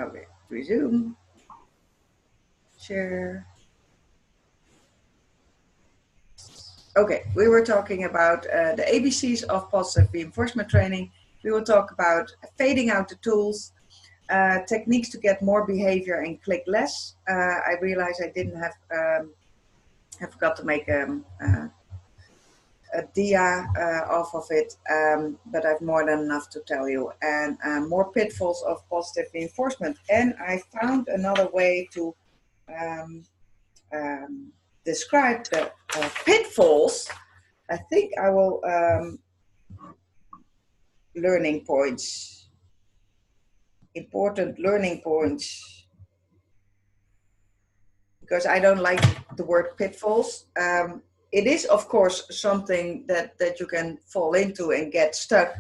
Okay, resume. Share. Okay, we were talking about the ABCs of positive reinforcement training. We will talk about fading out the tools, techniques to get more behavior and click less. I realized I didn't have, I forgot to make a dia off of it, but I've more than enough to tell you. And more pitfalls of positive reinforcement. And I found another way to describe the pitfalls. I think I will learning points, important learning points, because I don't like the word pitfalls. It is, of course, something that you can fall into and get stuck,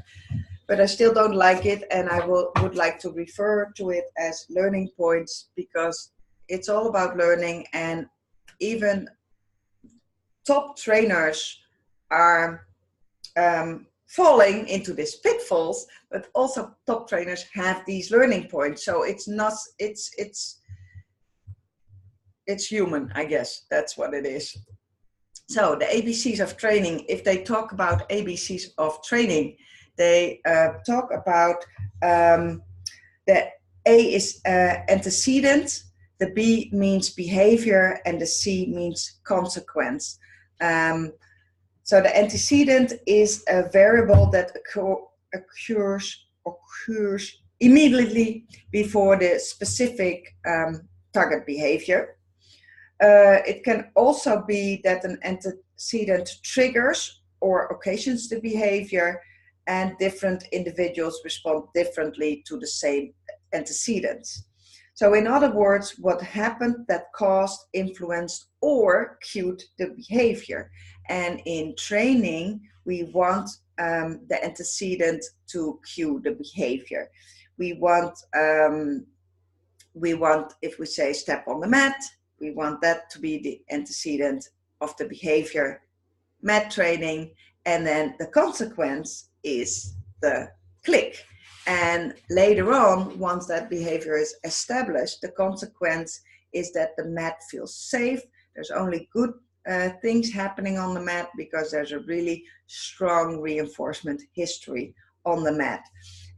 but I still don't like it, and I would like to refer to it as learning points, because it's all about learning, and even top trainers are falling into these pitfalls, but also top trainers have these learning points. So it's not, it's human, I guess. That's what it is. So the ABCs of training, if they talk about ABCs of training, they talk about the A is antecedent, the B means behavior, and the C means consequence. So the antecedent is a variable that occurs immediately before the specific target behavior. It can also be that an antecedent triggers or occasions the behavior, and different individuals respond differently to the same antecedents. So in other words, what happened that caused, influenced, or cued the behavior. And in training, we want the antecedent to cue the behavior. We want, if we say step on the mat, we want that to be the antecedent of the behavior, mat training, and then the consequence is the click. And later on, once that behavior is established, the consequence is that the mat feels safe. There's only good things happening on the mat because there's a really strong reinforcement history on the mat.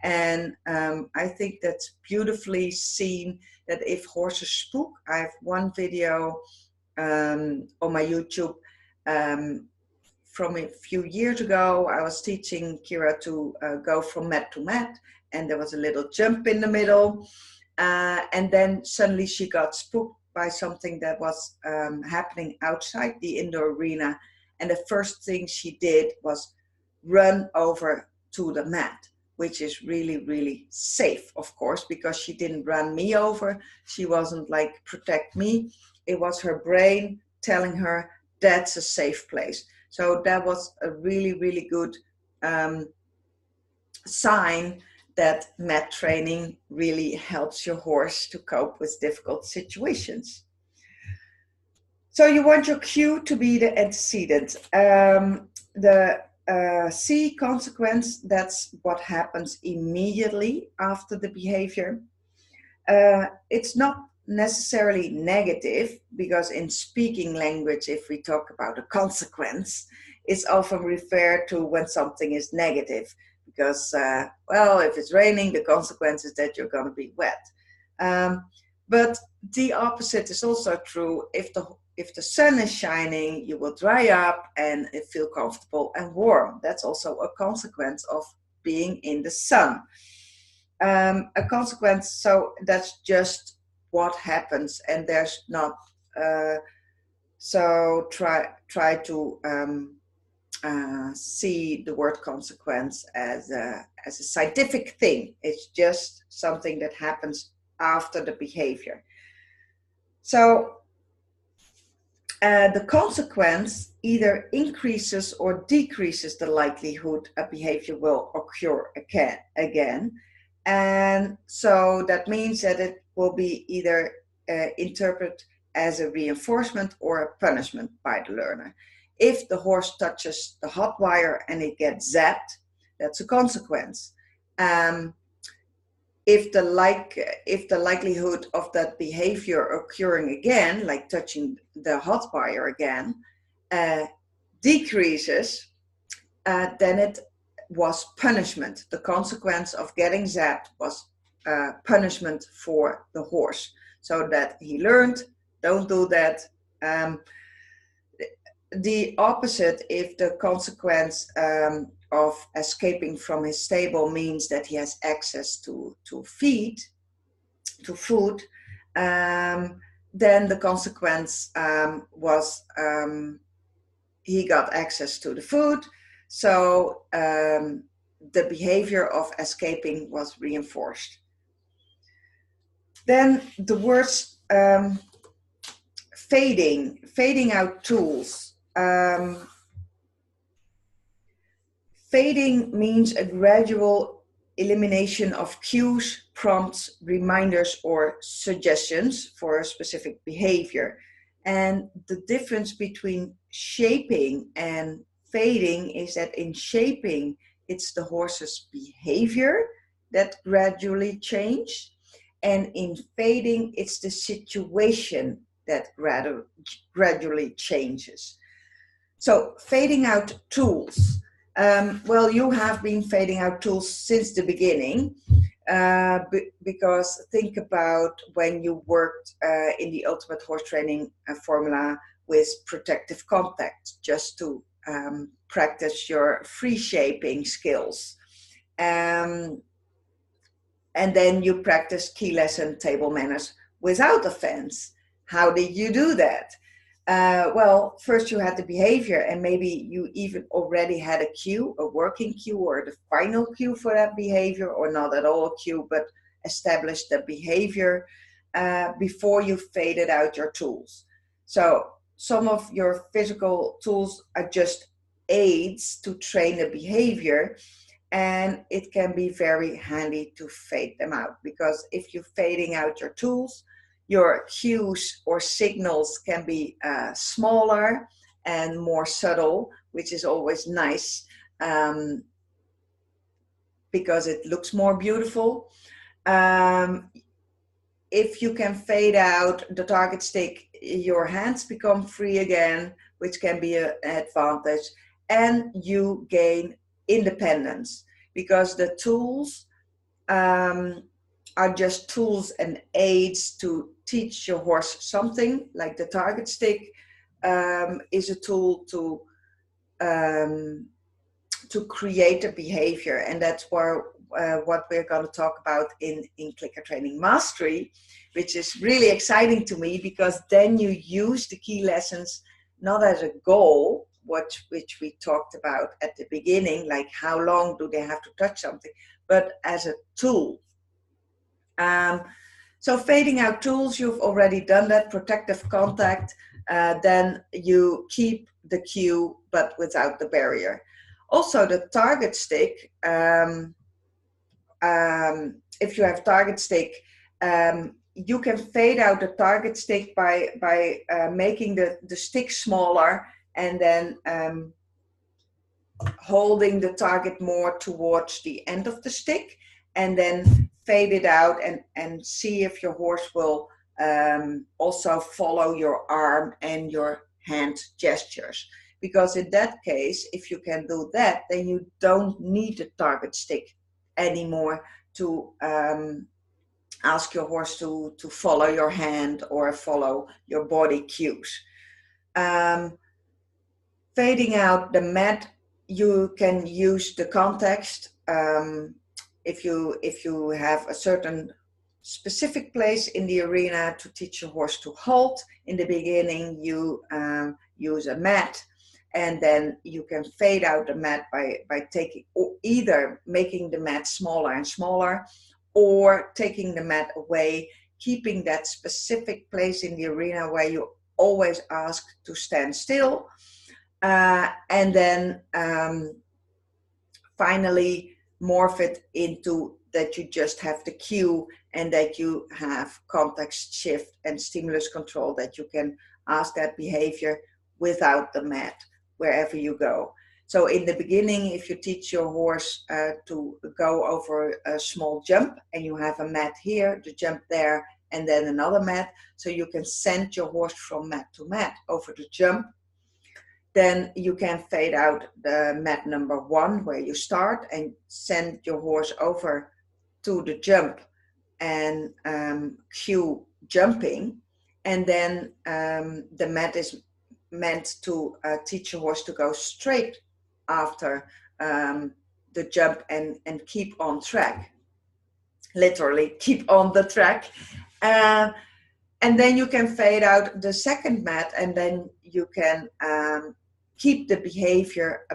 And I think that's beautifully seen, that if horses spook, I have one video on my YouTube from a few years ago. I was teaching Kira to go from mat to mat, and there was a little jump in the middle. And then suddenly she got spooked by something that was happening outside the indoor arena. And the first thing she did was run over to the mat, which is really, really safe, of course, because she didn't run me over. She wasn't like, protect me. It was her brain telling her that's a safe place. So that was a really, really good sign that mat training really helps your horse to cope with difficult situations. So you want your cue to be the antecedent. The C, consequence, that's what happens immediately after the behavior. It's not necessarily negative, because in speaking language, if we talk about a consequence, it's often referred to when something is negative, because, well, if it's raining, the consequence is that you're going to be wet. But the opposite is also true. If the sun is shining, you will dry up and feel comfortable and warm. That's also a consequence of being in the sun. A consequence, so that's just what happens, and there's not, so try to see the word consequence as a scientific thing. It's just something that happens after the behavior. So the consequence either increases or decreases the likelihood a behavior will occur again. And so that means that it will be either interpreted as a reinforcement or a punishment by the learner. If the horse touches the hot wire and it gets zapped, that's a consequence. if the likelihood of that behavior occurring again, like touching the hot wire again, decreases, then it was punishment. The consequence of getting zapped was punishment for the horse, so that he learned, don't do that. The opposite, if the consequence of escaping from his stable means that he has access to food, then the consequence was he got access to the food, so the behavior of escaping was reinforced. Then the words fading out tools. Fading means a gradual elimination of cues, prompts, reminders, or suggestions for a specific behavior. And the difference between shaping and fading is that in shaping, it's the horse's behavior that gradually changes. And in fading, it's the situation that gradually changes. So fading out tools. Well, you have been fading out tools since the beginning, because think about when you worked in the Ultimate Horse Training formula with protective contact, just to practice your free shaping skills. And then you practice key lesson table manners without a fence. How did you do that? Well, first you had the behavior, and maybe you even already had a cue, a working cue, or the final cue for that behavior, or not at all a cue, but established the behavior before you faded out your tools. So some of your physical tools are just aids to train the behavior, and it can be very handy to fade them out, because if you're fading out your tools, your cues or signals can be smaller and more subtle, which is always nice because it looks more beautiful. If you can fade out the target stick, your hands become free again, which can be an advantage, and you gain independence, because the tools are just tools and aids to teach your horse something. Like the target stick is a tool to create a behavior, and that's what we're going to talk about in Clicker Training Mastery, which is really exciting to me, because then you use the key lessons not as a goal, which we talked about at the beginning, like how long do they have to touch something, but as a tool. So fading out tools, you've already done that. Protective contact, then you keep the cue but without the barrier. Also the target stick, if you have target stick, you can fade out the target stick by making the stick smaller, and then holding the target more towards the end of the stick, and then fade it out and see if your horse will also follow your arm and your hand gestures. Because in that case, if you can do that, then you don't need the target stick anymore to ask your horse to follow your hand or follow your body cues. Fading out the mat, you can use the context. If you have a certain specific place in the arena to teach your horse to halt, in the beginning you use a mat, and then you can fade out the mat by taking, or either making the mat smaller and smaller, or taking the mat away, keeping that specific place in the arena where you always ask to stand still, and then finally morph it into that you just have the cue, and that you have context shift and stimulus control, that you can ask that behavior without the mat wherever you go. So in the beginning, if you teach your horse to go over a small jump and you have a mat here, the jump there, and then another mat, so you can send your horse from mat to mat over the jump, then you can fade out the mat number 1 where you start and send your horse over to the jump and cue jumping. And then the mat is meant to teach your horse to go straight after the jump and keep on track. Literally, keep on the track. And then you can fade out the second mat, and then you can keep the behavior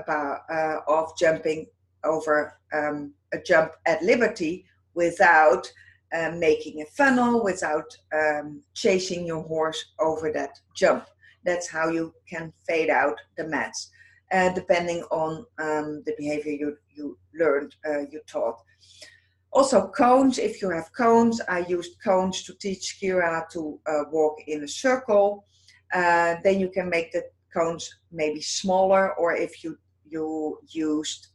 of jumping over a jump at liberty without making a funnel, without chasing your horse over that jump. That's how you can fade out the mats, depending on the behavior you learned, you taught. Also cones, if you have cones, I used cones to teach Kira to walk in a circle. Then you can make the cones maybe smaller, or if you used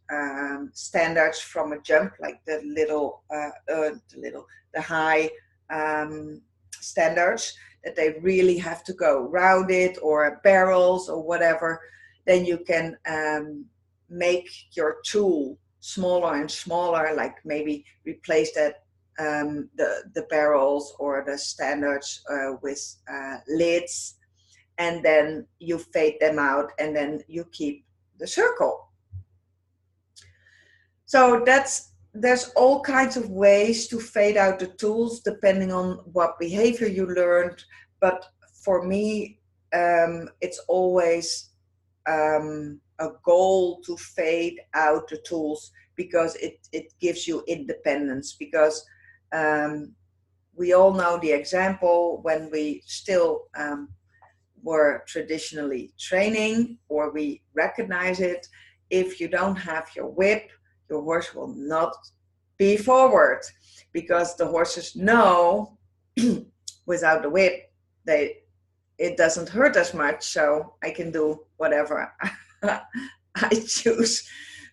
standards from a jump, like the high standards, that they really have to go rounded, or barrels or whatever, then you can make your tool smaller and smaller, like maybe replace that the barrels or the standards with lids, and then you fade them out, and then you keep the circle. So there's all kinds of ways to fade out the tools depending on what behavior you learned, but for me it's always a goal to fade out the tools, because it gives you independence. Because we all know the example when we still were traditionally training, or we recognize it. If you don't have your whip, your horse will not be forward, because the horses know without the whip it doesn't hurt as much, so I can do whatever I choose,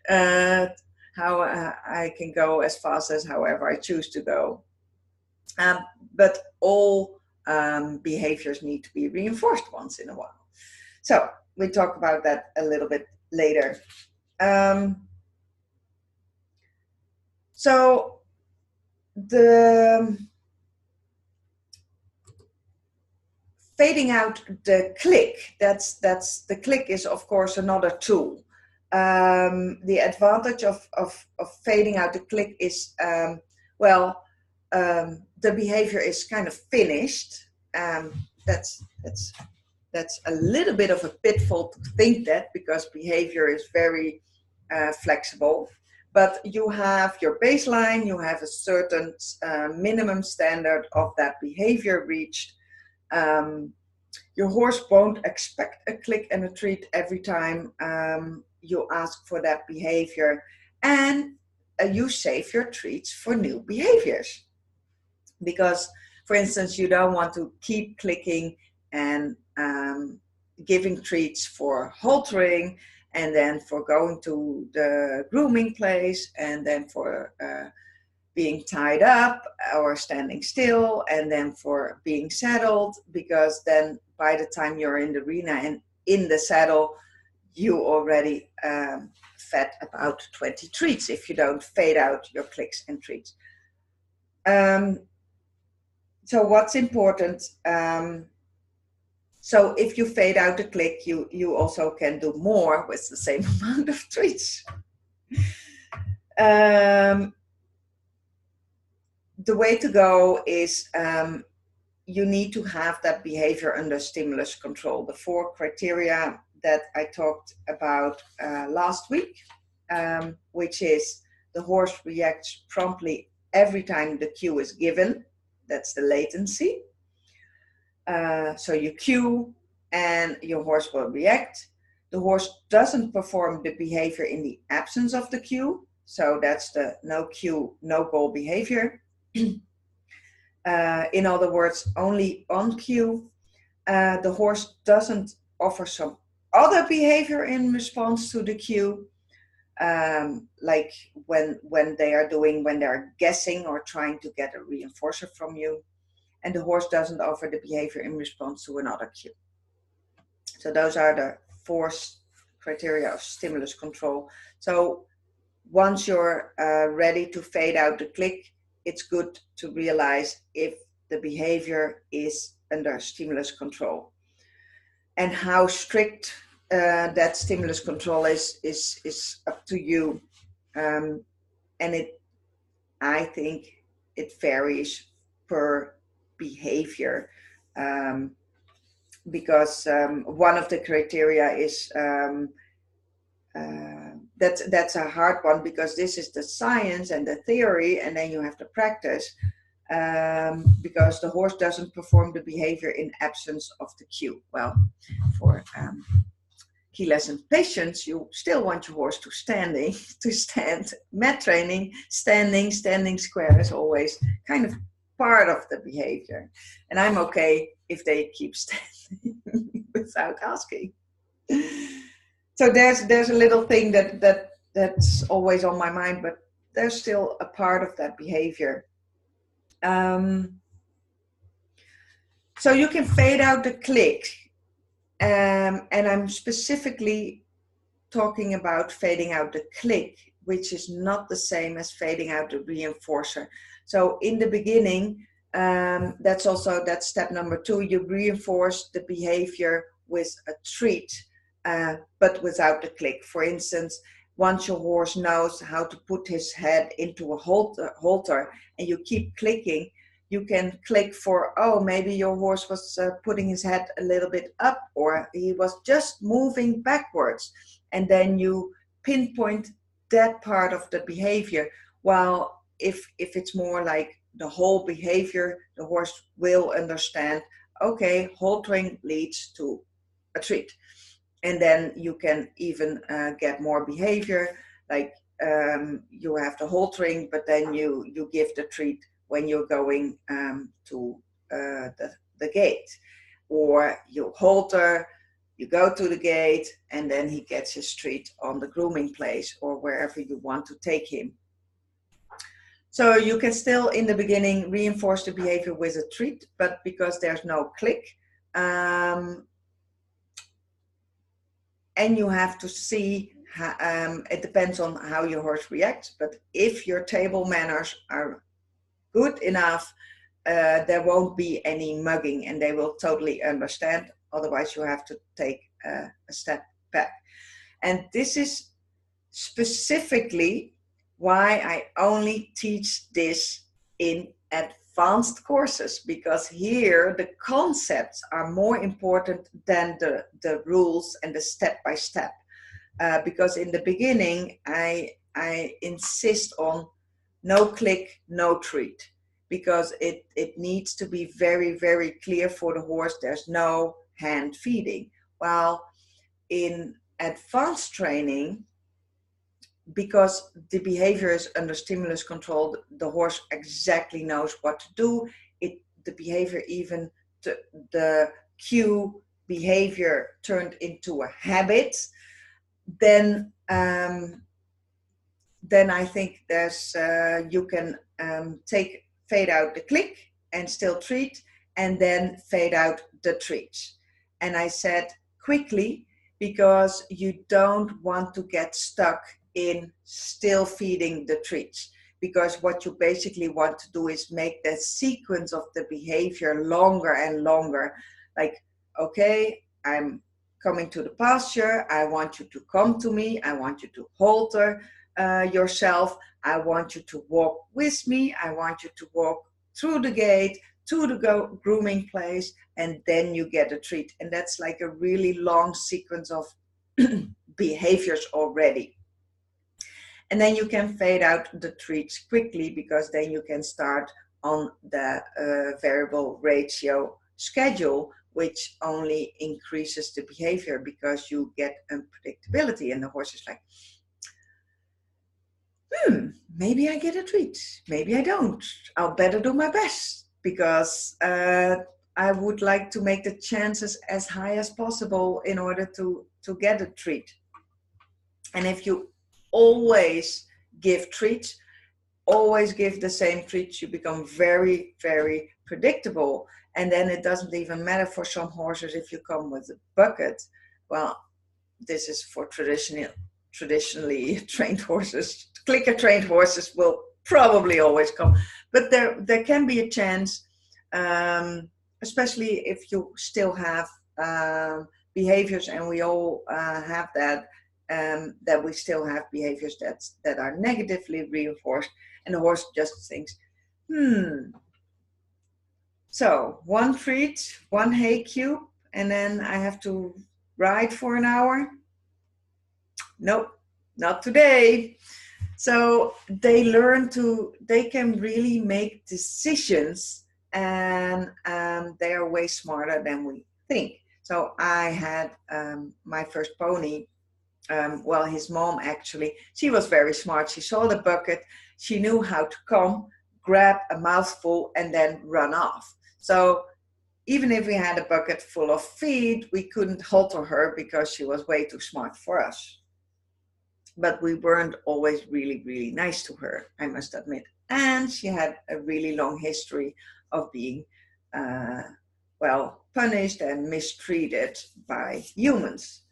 how I can go as fast as however I choose to go. But all behaviors need to be reinforced once in a while. So we talk about that a little bit later. So the fading out the click, that's the click is of course another tool. The advantage of fading out the click is, the behavior is kind of finished. That's a little bit of a pitfall to think that, because behavior is very flexible. But you have your baseline, you have a certain minimum standard of that behavior reached. Your horse won't expect a click and a treat every time you ask for that behavior, and you save your treats for new behaviors. Because, for instance, you don't want to keep clicking and giving treats for haltering, and then for going to the grooming place, and then for being tied up or standing still, and then for being saddled, because then by the time you're in the arena and in the saddle, you already fed about 20 treats if you don't fade out your clicks and treats. So what's important, so if you fade out the click, you also can do more with the same amount of treats. The way to go is you need to have that behavior under stimulus control. The 4 criteria that I talked about last week, which is the horse reacts promptly every time the cue is given. That's the latency. So you cue and your horse will react. The horse doesn't perform the behavior in the absence of the cue. So that's the no cue, no goal behavior. In other words, only on cue. The horse doesn't offer some other behavior in response to the cue, like when they're guessing or trying to get a reinforcer from you, and the horse doesn't offer the behavior in response to another cue. So those are the 4 criteria of stimulus control. So once you're ready to fade out the click, it's good to realize if the behavior is under stimulus control. And how strict that stimulus control is up to you. And I think it varies per behavior. Because one of the criteria is that's a hard one, because this is the science and the theory, and then you have to practice, because the horse doesn't perform the behavior in absence of the cue. Well, for key lesson patients, you still want your horse to stand. Mat training, standing square is always kind of part of the behavior, and I'm okay if they keep standing without asking. So there's a little thing that's always on my mind, but there's still a part of that behavior. So you can fade out the click, and I'm specifically talking about fading out the click, which is not the same as fading out the reinforcer. So in the beginning, that's step number 2. You reinforce the behavior with a treat, but without the click. For instance, once your horse knows how to put his head into a halter and you keep clicking, you can click for, oh, maybe your horse was putting his head a little bit up, or he was just moving backwards. And then you pinpoint that part of the behavior. While if it's more like the whole behavior, the horse will understand, okay, haltering leads to a treat. And then you can even get more behavior, like you have the haltering, but then you give the treat when you're going to the gate. Or you halter, you go to the gate, and then he gets his treat on the grooming place or wherever you want to take him. So you can still, in the beginning, reinforce the behavior with a treat, but because there's no click, and you have to see, it depends on how your horse reacts, but if your table manners are good enough, there won't be any mugging and they will totally understand. Otherwise, you have to take a step back. And this is specifically why I only teach this in advanced courses, because here the concepts are more important than the rules and the step-by-step. Because in the beginning, I insist on no click, no treat, because it needs to be very, very clear for the horse. There's no hand feeding. While in advanced training, because the behavior is under stimulus control, the horse exactly knows what to do. The behavior, even the cue behavior turned into a habit, then I think there's you can fade out the click and still treat, and then fade out the treats. And I said quickly, because you don't want to get stuck in still feeding the treats, because what you basically want to do is make the sequence of the behavior longer and longer. Like, okay, I'm coming to the pasture, I want you to come to me, I want you to halter yourself, I want you to walk with me, I want you to walk through the gate to the grooming place, and then you get a treat. And that's like a really long sequence of behaviors already. And then you can fade out the treats quickly, because then you can start on the variable ratio schedule, which only increases the behavior because you get unpredictability. And the horse is like, maybe I get a treat, maybe I don't. I'll better do my best, because I would like to make the chances as high as possible in order to to get a treat. And if you always give treats, always give the same treats, you become very, very predictable. And then it doesn't even matter for some horses if you come with a bucket. Well, this is for traditionally trained horses. Clicker trained horses will probably always come, but there can be a chance, especially if you still have behaviors, and we all have that, that we still have behaviors that are negatively reinforced, and the horse just thinks, so one treat, one hay cube, and then I have to ride for an hour? Nope, not today. So they can really make decisions, and they are way smarter than we think. So I had my first pony, well, his mom actually, she was very smart. She saw the bucket, she knew how to come, grab a mouthful, and then run off. So even if we had a bucket full of feed, we couldn't halter her because she was way too smart for us. But we weren't always really, really nice to her, I must admit. And she had a really long history of being, well, punished and mistreated by humans.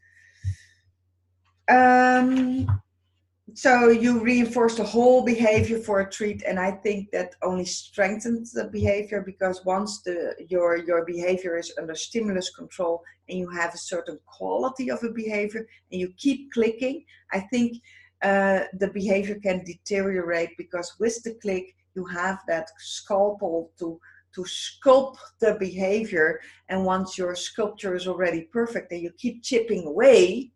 So you reinforce the whole behavior for a treat, and I think that only strengthens the behavior, because once your behavior is under stimulus control and you have a certain quality of a behavior and you keep clicking, I think the behavior can deteriorate, because with the click you have that scalpel to sculpt the behavior, and once your sculpture is already perfect and you keep chipping away,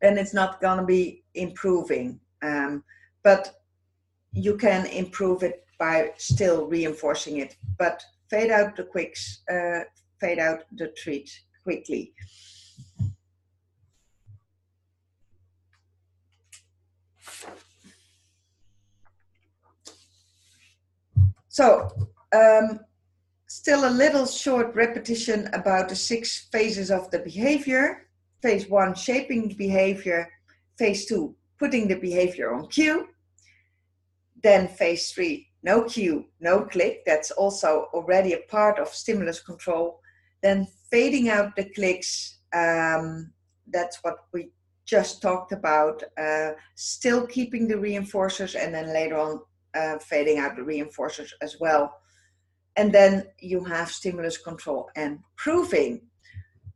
then it's not going to be improving. But you can improve it by still reinforcing it. But fade out the quicks, fade out the treat quickly. So, still a little short repetition about the 6 phases of the behavior. Phase 1, shaping behavior. Phase 2, putting the behavior on cue. Then phase 3, no cue, no click. That's also already a part of stimulus control. Then fading out the clicks. That's what we just talked about. Still keeping the reinforcers, and then later on fading out the reinforcers as well. And then you have stimulus control and proving.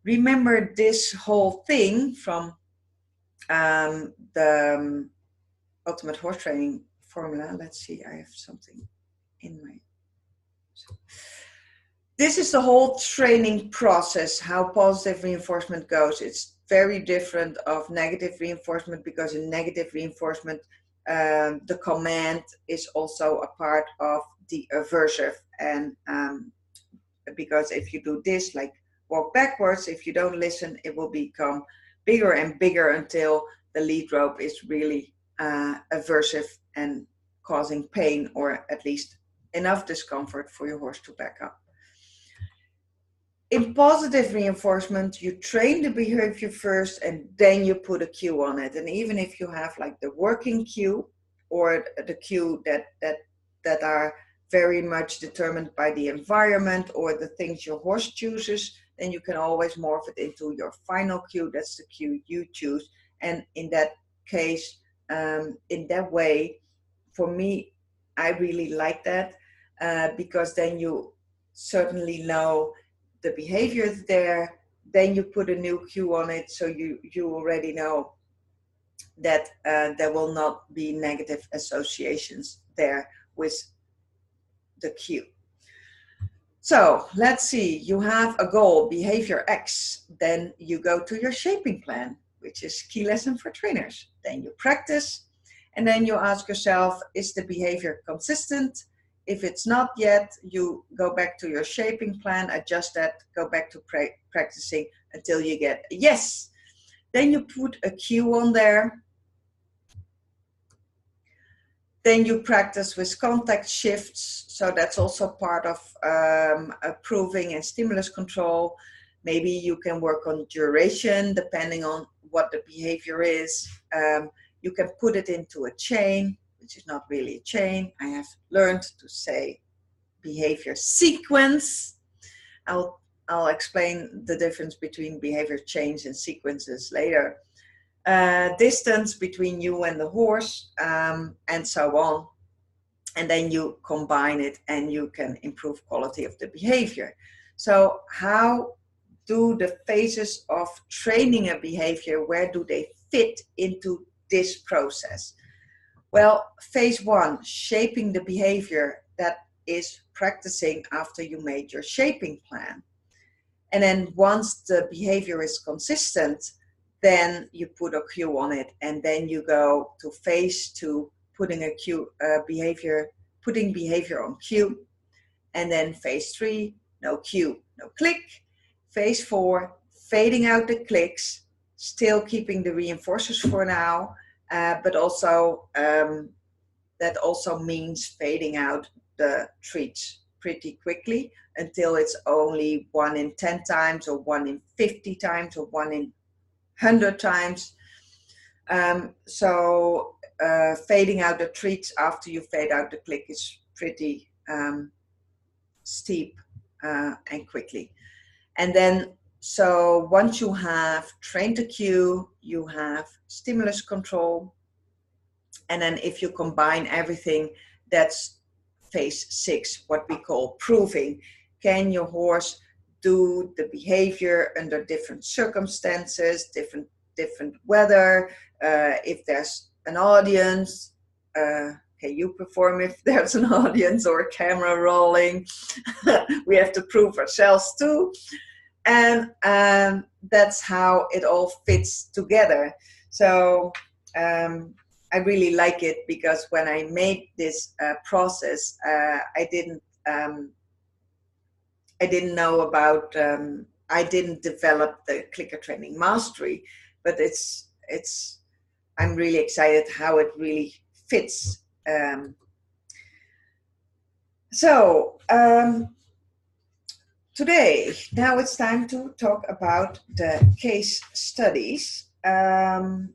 Remember this whole thing from the Ultimate Horse Training formula. Let's see, I have something in my... This is the whole training process, how positive reinforcement goes. It's very different of negative reinforcement, because in negative reinforcement, the command is also a part of the aversive. And because if you do this, like walk backwards, if you don't listen, it will become bigger and bigger until the lead rope is really aversive and causing pain, or at least enough discomfort for your horse to back up. In positive reinforcement, you train the behavior first and then you put a cue on it. And even if you have like the working cue, or the cue that are very much determined by the environment or the things your horse chooses, then you can always morph it into your final cue. That's the cue you choose. And in that case, in that way, for me, I really like that, because then you certainly know the behavior is there, then you put a new cue on it, so you already know that there will not be negative associations there with the cue. So let's see, you have a goal, behavior X, then you go to your shaping plan, which is key lesson for trainers. Then you practice, and then you ask yourself, is the behavior consistent? If it's not yet, you go back to your shaping plan, adjust that, go back to practicing until you get a yes. Then you put a cue on there. Then you practice with contact shifts. So that's also part of proving and stimulus control. Maybe you can work on duration depending on what the behavior is. You can put it into a chain, which is not really a chain. I have learned to say behavior sequence. I'll explain the difference between behavior chains and sequences later. Distance between you and the horse, and so on. And then you combine it and you can improve quality of the behavior. So how do the phases of training a behavior, where do they fit into this process? Well, phase one, shaping the behavior, that is practicing after you made your shaping plan. And then once the behavior is consistent, then you put a cue on it, and then you go to phase two, putting behavior on cue. And then phase three, no cue, no click. Phase four, fading out the clicks, still keeping the reinforcers for now, but also that also means fading out the treats pretty quickly until it's only 1 in 10 times or 1 in 50 times or 1 in 100 times. So fading out the treats after you fade out the click is pretty steep and quickly. And then, so once you have trained the cue, you have stimulus control. And then if you combine everything, that's phase six, what we call proving. Can your horse do the behavior under different circumstances, different weather? If there's an audience, can you perform if there's an audience or a camera rolling? We have to prove ourselves too. And that's how it all fits together. So I really like it, because when I made this process, I didn't know about, I didn't develop the clicker training mastery, but I'm really excited how it really fits. Today, now it's time to talk about the case studies. Well,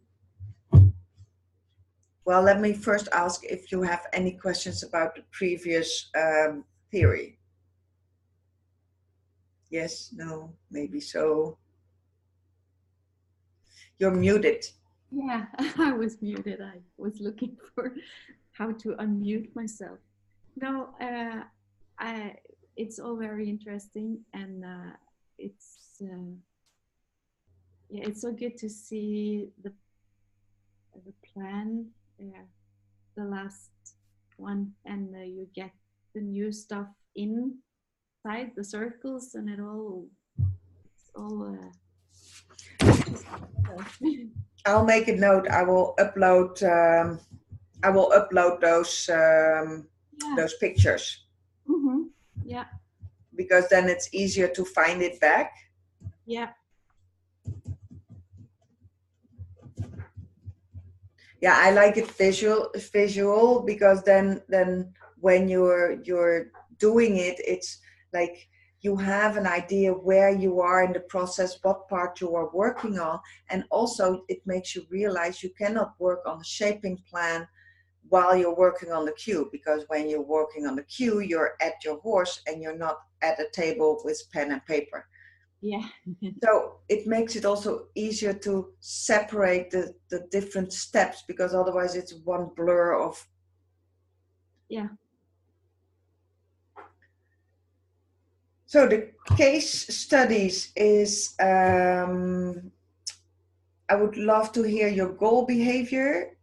let me first ask if you have any questions about the previous theory. Yes, no, maybe so. You're muted. Yeah, I was muted. I was looking for how to unmute myself. No, it's all very interesting, and it's so good to see the plan, the last one, and you get the new stuff inside the circles, and it's all. I'll make a note. I will upload those pictures. Mm-hmm. Yeah. Because then it's easier to find it back. Yeah. Yeah, I like it visual, because then when you're doing it, it's like you have an idea where you are in the process, what part you are working on, and also it makes you realize you cannot work on the shaping plan while you're working on the cue, because when you're working on the cue, you're at your horse and you're not at a table with pen and paper. Yeah. So it makes it also easier to separate the different steps, because otherwise it's one blur of. Yeah. So the case studies is, I would love to hear your goal behavior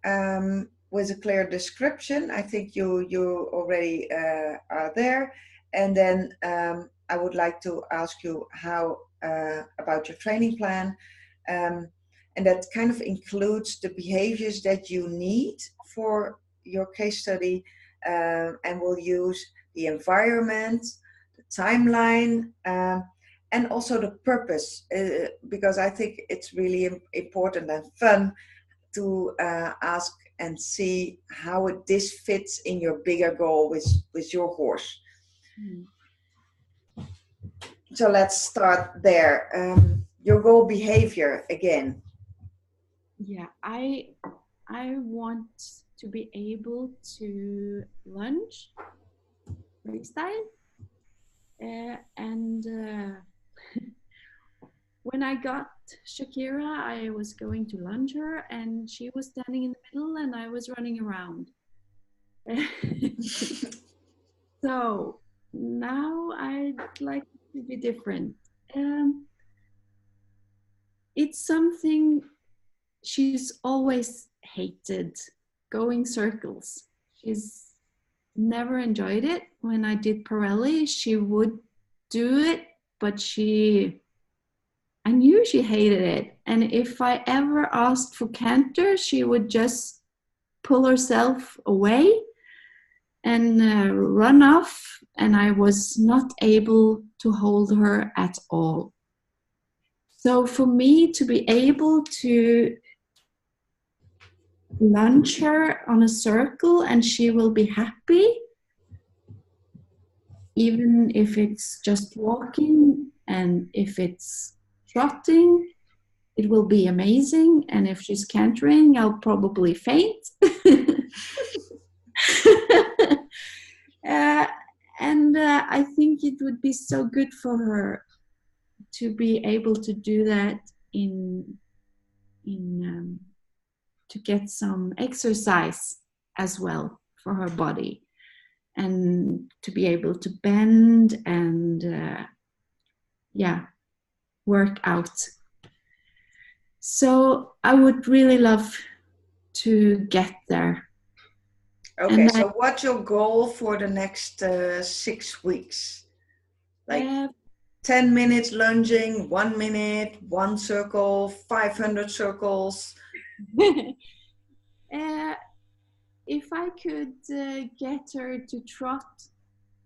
with a clear description. I think you already are there. And then I would like to ask you how about your training plan. And that kind of includes the behaviors that you need for your case study, and we'll use the environment, the timeline, and also the purpose, because I think it's really important and fun to ask and see how this fits in your bigger goal with your horse. Mm. So let's start there. Your goal behavior again. Yeah, I want to be able to lunge freestyle, and when I got Shakira, I was going to lunge her, and she was standing in the middle, and I was running around. So now I'd like to be different. It's something she's always hated, going circles. She's never enjoyed it. When I did Pirelli, she would do it, but I knew she hated it. And if I ever asked for canter, she would just pull herself away and run off. And I was not able to hold her at all. So for me to be able to lunge her on a circle and she will be happy, even if it's just walking, and if it's trotting, it will be amazing. And if she's cantering, I'll probably faint. And I think it would be so good for her to be able to do that to get some exercise as well for her body, and to be able to bend and work out. So I would really love to get there. Okay, so what's your goal for the next 6 weeks? Like 10 minutes lunging, 1 minute, 1 circle, 500 circles? If I could get her to trot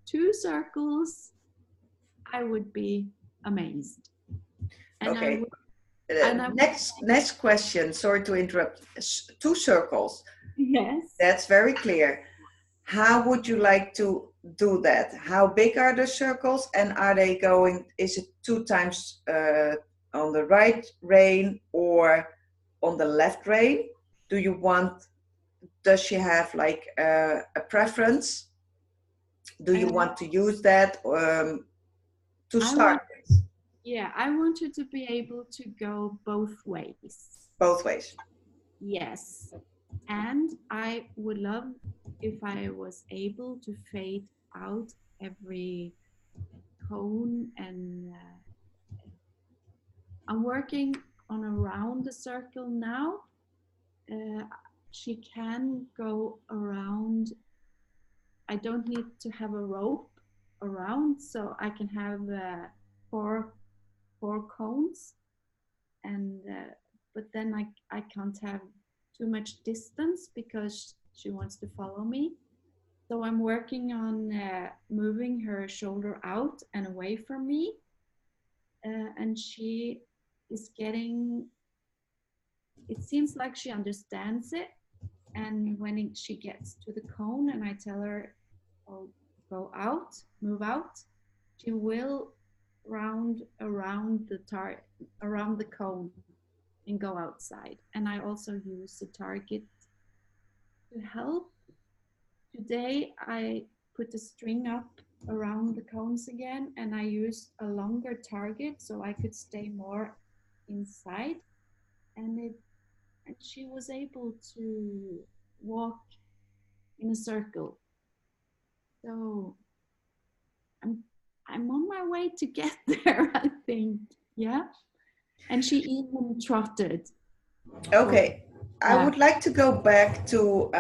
2 circles, I would be amazed. And okay. Next question. Sorry to interrupt. 2 circles. Yes. That's very clear. How would you like to do that? How big are the circles, and are they going? Is it 2 times on the right rein or on the left rein? Does she have like a preference? Do you want to use that to start with? Yeah, I want her to be able to go both ways. Both ways. Yes. And I would love if I was able to fade out every cone, and I'm working on around the circle now. She can go around. I don't need to have a rope around, so I can have four cones, and but then I can't have too much distance because she wants to follow me. So I'm working on moving her shoulder out and away from me, and she is getting, it seems like she understands it. And when she gets to the cone and I tell her, oh, go out, move out, she will round around the cone and go outside. And I also use the target to help. Today I put a string up around the cones again, and I used a longer target so I could stay more inside, and she was able to walk in a circle. So I'm on my way to get there, I think. Yeah. And she even trotted. Okay. I would like to go back to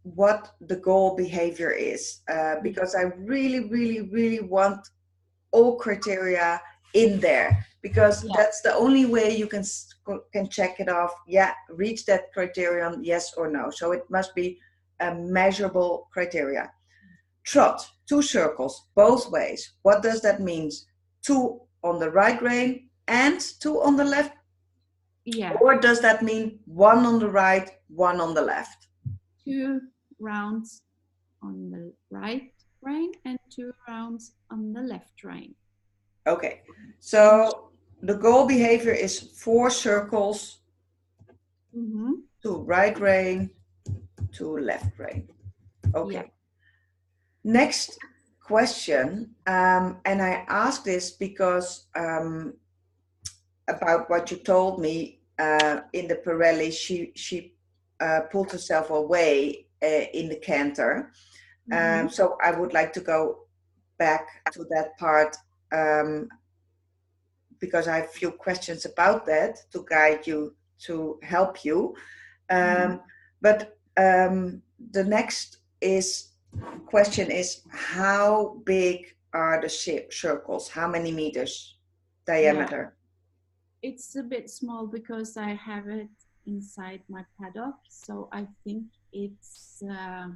what the goal behavior is, because I really, really, really want all criteria in there, because that's the only way you can check it off. Yeah, reach that criterion, yes or no. So it must be a measurable criteria. Trot, 2 circles, both ways. What does that mean? 2 on the right rein and 2 on the left? Yeah. Or does that mean 1 on the right, 1 on the left? 2 rounds on the right rein and 2 rounds on the left rein. Okay, so the goal behavior is 4 circles to right rein, to left rein. Okay. Yeah. Next question, and I ask this because about what you told me in the Pirelli, she pulled herself away in the canter. So I would like to go back to that part because I have a few questions about that to guide you, to help you. But the next question is, how big are the circles? How many meters diameter? Yeah. It's a bit small because I have it inside my paddock, so I think it's I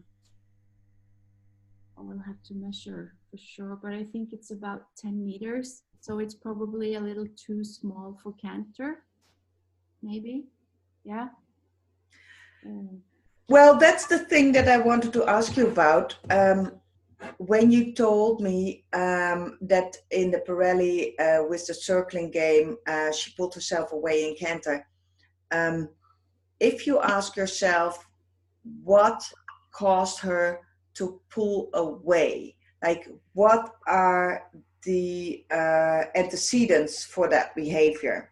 will have to measure for sure, but I think it's about 10 meters. So it's probably a little too small for canter, maybe. Yeah. Well, that's the thing that I wanted to ask you about. When you told me that in the Pirelli with the circling game, she pulled herself away in canter. If you ask yourself what caused her to pull away, like what are the antecedents for that behavior?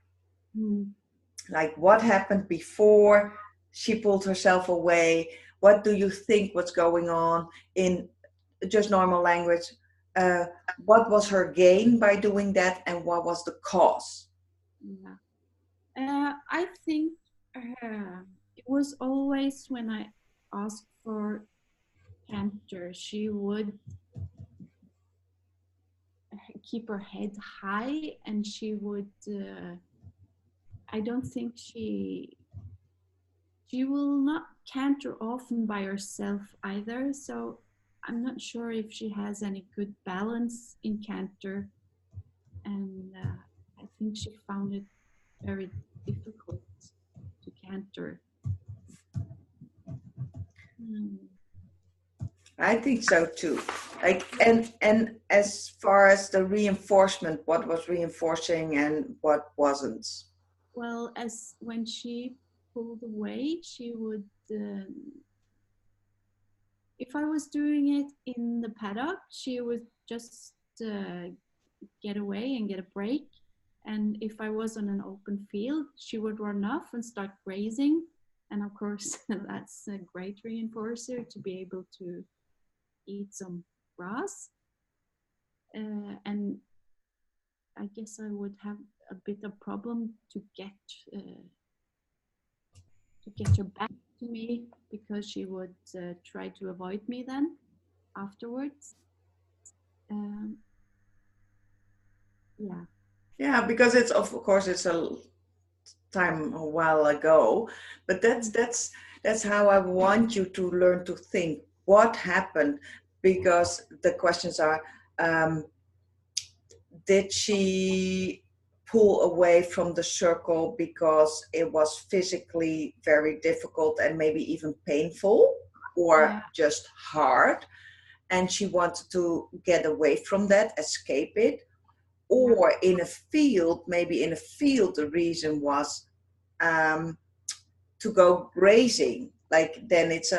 Like what happened before she pulled herself away? What do you think was going on in just normal language? What was her gain by doing that, and what was the cause? Yeah. I think it was always when I asked for canter, she would keep her head high, and she would. I don't think she will not canter often by herself either. So I'm not sure if she has any good balance in canter, and I think she found it very difficult to canter. I think so too. Like and as far as the reinforcement, what was reinforcing and what wasn't? Well, as when she pulled away, she would. If I was doing it in the paddock, she would just get away and get a break. And if I was on an open field, she would run off and start grazing. And of course, that's a great reinforcer to be able to eat some grass. And I guess I would have a bit of problem to get her back to me, because she would try to avoid me then afterwards. Yeah. Yeah, because it's of course it's a time a while ago, but that's how I want you to learn to think. What happened? Because the questions are, did she pull away from the circle because it was physically very difficult and maybe even painful, or just hard, and she wanted to get away from that, escape it? Or in a field, maybe in a field, the reason was to go grazing. Like then it's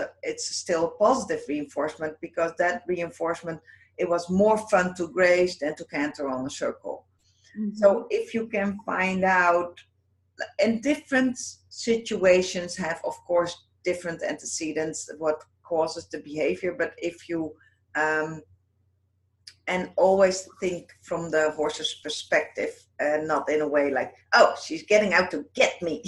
still a positive reinforcement, because that reinforcement, it was more fun to graze than to canter on a circle. So if you can find out, and different situations have of course different antecedents, what causes the behavior, but if you and always think from the horse's perspective, not in a way like, oh, she's getting out to get me,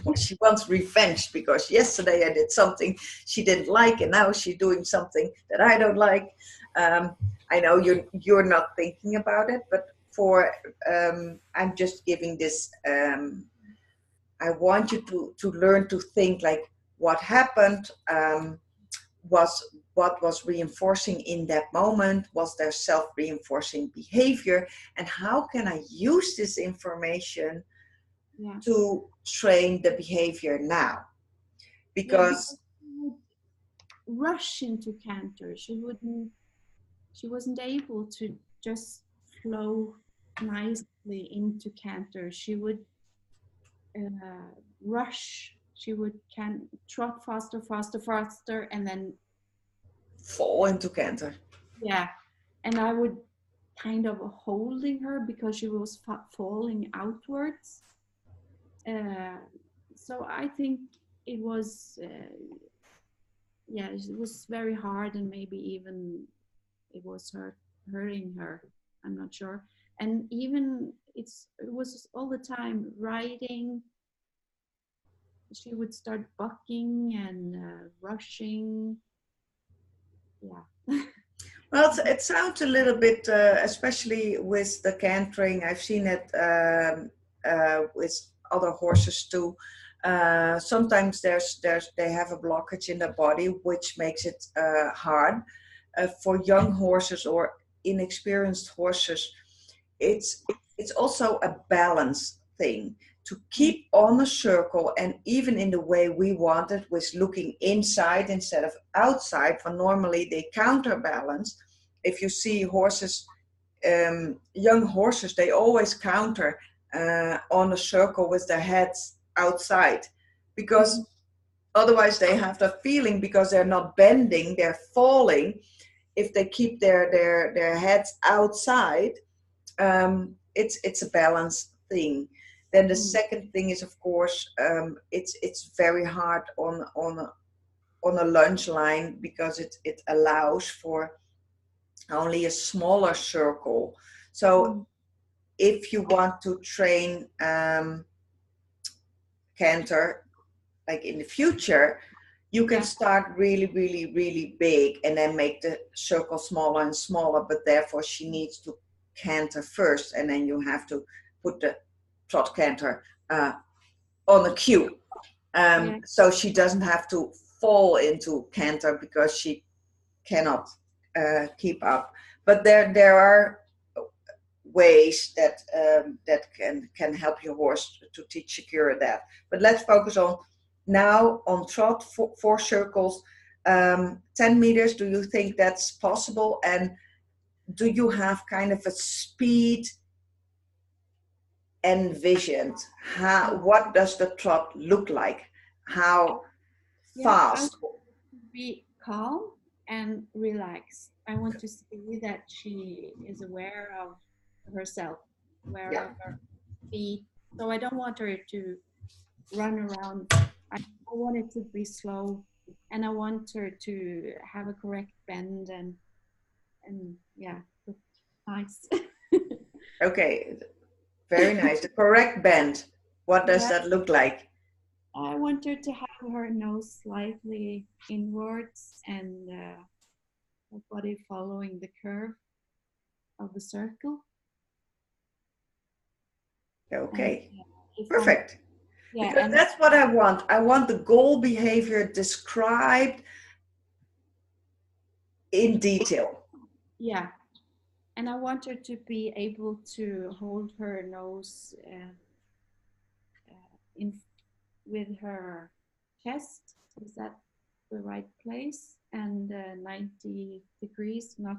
or she wants revenge because yesterday I did something she didn't like and now she's doing something that I don't like. I know you're not thinking about it, but for I'm just giving this. I want you to learn to think like what happened. Was what was reinforcing in that moment? Was there self-reinforcing behavior? And how can I use this information to train the behavior now? Because she would rush into canter. She wasn't able to just flow nicely into canter. She would rush. She would trot faster, faster, faster, and then fall into canter. yeah, and I would kind of holding her because she was falling outwards. So I think it was yeah, it was very hard, and maybe even it was hurting her. I'm not sure. And even it was all the time riding. She would start bucking and rushing. Yeah. Well, it sounds a little bit, especially with the cantering. I've seen it with other horses too. Sometimes they have a blockage in the body, which makes it hard for young horses or inexperienced horses. It's also a balance thing to keep on a circle, and even in the way we want it, with looking inside instead of outside. For normally they counterbalance. If you see horses, young horses, they always counter on a circle with their heads outside, because otherwise they have the feeling, because they're not bending, they're falling. If they keep their heads outside, it's a balance thing. Then the second thing is, of course, it's very hard on a lunge line, because it allows for only a smaller circle. So if you want to train canter, like in the future, you can start really, really, really big and then make the circle smaller and smaller, but therefore she needs to canter first, and then you have to put the trot canter on a cue. So she doesn't have to fall into canter, because she cannot keep up. But there are ways that that can help your horse to teach Shakira that. But let's focus on now on trot, four circles, 10 meters. Do you think that's possible? And do you have kind of a speed envisioned? What does the trot look like? How fast? I want to be calm and relaxed. I want to see that she is aware of herself, aware of her feet. So I don't want her to run around. I want it to be slow, and I want her to have a correct bend and yeah, look nice. Okay, very nice. The correct bend. What does that look like? I want her to have her nose slightly inwards and her body following the curve of the circle. Okay, perfect. Because that's what I want. I want the goal behavior described in detail. Yeah, and I want her to be able to hold her nose in with her chest. Is that the right place? And 90 degrees, not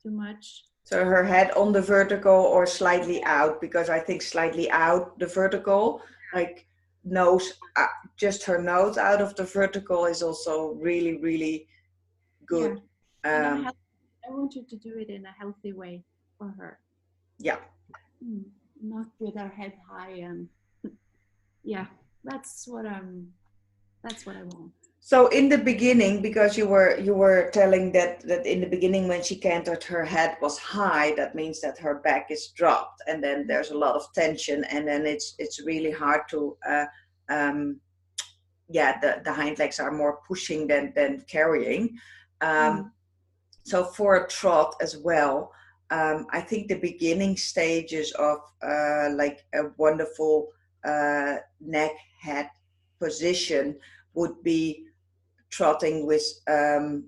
too much. So her head on the vertical or slightly out, because I think slightly out the vertical, like nose, just her nose out of the vertical is also really, really good. Yeah. I want you to do it in a healthy way for her. Yeah. Not with her head high and yeah, that's what I want. So in the beginning, because you were telling that in the beginning when she cantered, her head was high, that means that her back is dropped, and then there's a lot of tension, and then it's really hard to the hind legs are more pushing than carrying. So for a trot as well, I think the beginning stages of like a wonderful neck head position would be trotting with head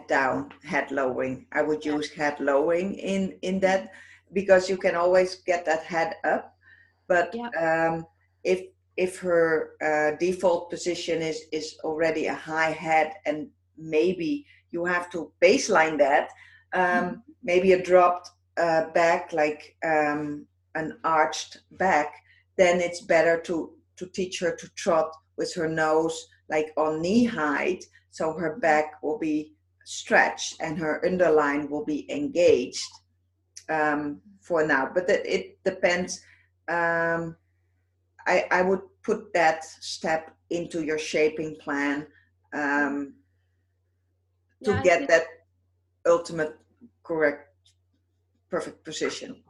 down, head lowering. I would use head lowering in that, because you can always get that head up. But if her default position is already a high head, and maybe you have to baseline that, maybe a dropped back, like an arched back, then it's better to teach her to trot with her nose like on knee height, so her back will be stretched and her underline will be engaged for now. But it depends. I would put that step into your shaping plan to get that ultimate correct perfect position.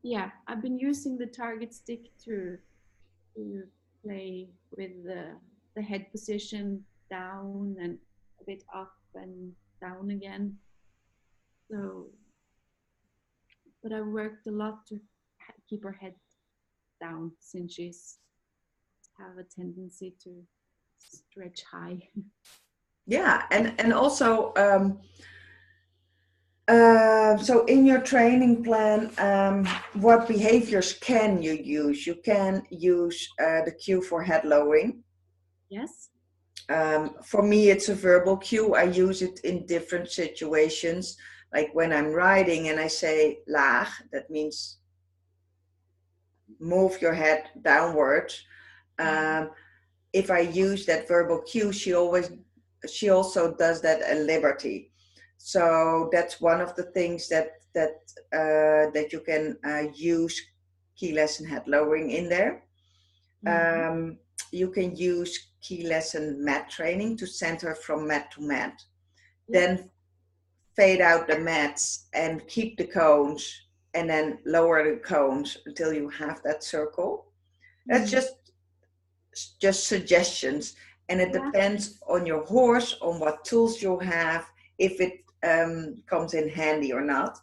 Yeah, I've been using the target stick to play with the head position down and a bit up and down again. So, but I worked a lot to keep her head down since she's have a tendency to stretch high. Yeah, and also so in your training plan, what behaviors can you use? You can use the cue for head lowering. Yes. For me, it's a verbal cue. I use it in different situations, like when I'm riding and I say laag, that means move your head downwards. If I use that verbal cue, she also does that at liberty. So that's one of the things that you can use key lesson head lowering in there. You can use key lesson mat training to send her from mat to mat. Then fade out the mats and keep the cones, and then lower the cones until you have that circle. That's just suggestions, and it depends on your horse, on what tools you have, if it comes in handy or not.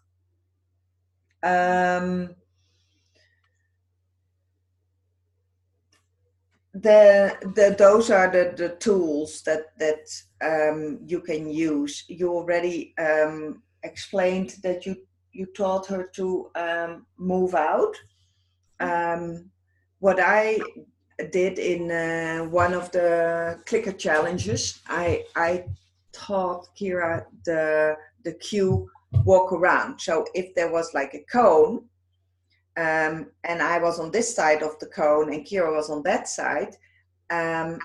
Those are the tools that you can use. You already explained that you taught her to move out. What I did in one of the clicker challenges, I taught Kira the cue walk around. So if there was like a cone, and I was on this side of the cone and Kira was on that side, I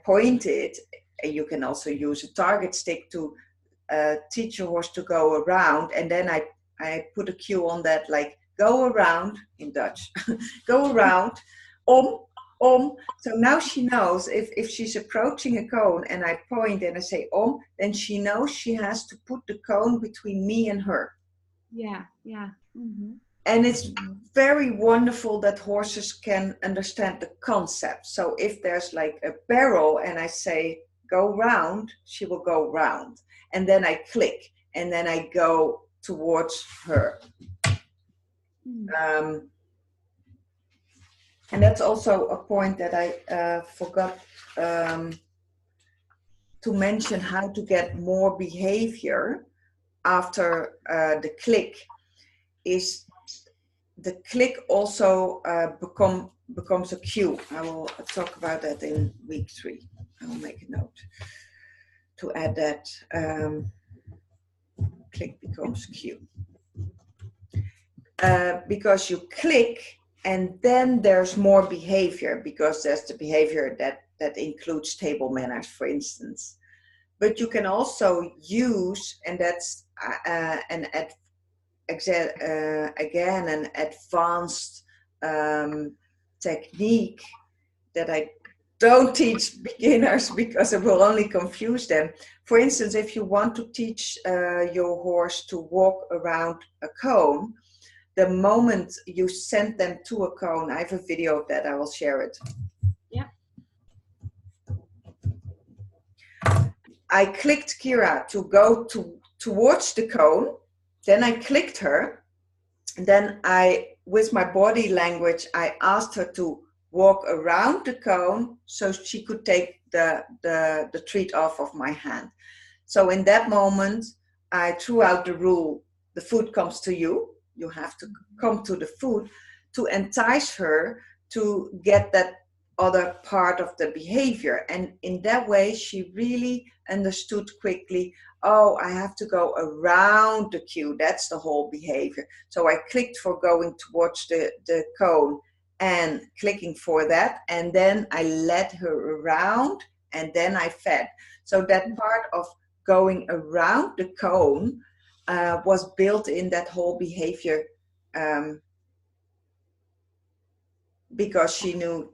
pointed. You can also use a target stick to teach your horse to go around, and then I put a cue on that, like go around in Dutch, go around, om. So now she knows if she's approaching a cone and I point and I say om, then she knows she has to put the cone between me and her. Yeah. And it's very wonderful that horses can understand the concept. So if there's like a barrel and I say go round, she will go round. And then I click and then I go towards her. And that's also a point that I forgot to mention, how to get more behavior after the click. Is the click also becomes a cue. I will talk about that in week 3. I will make a note to add that. Click becomes cue. Because you click and then there's more behavior, because there's the behavior that includes table manners, for instance. But you can also use, and that's an advanced technique that I don't teach beginners because it will only confuse them. For instance, if you want to teach your horse to walk around a cone, the moment you send them to a cone, I have a video of that, I will share it. Yeah. I clicked Kira to go towards the cone, then I clicked her, and then with my body language, I asked her to walk around the cone so she could take the treat off of my hand. So in that moment, I threw out the rule, the food comes to you. You have to come to the food to entice her to get that other part of the behavior. And in that way, she really understood quickly, oh, I have to go around the cue. That's the whole behavior. So I clicked for going towards the cone and clicking for that. And then I led her around and then I fed. So that part of going around the cone was built in that whole behavior, because she knew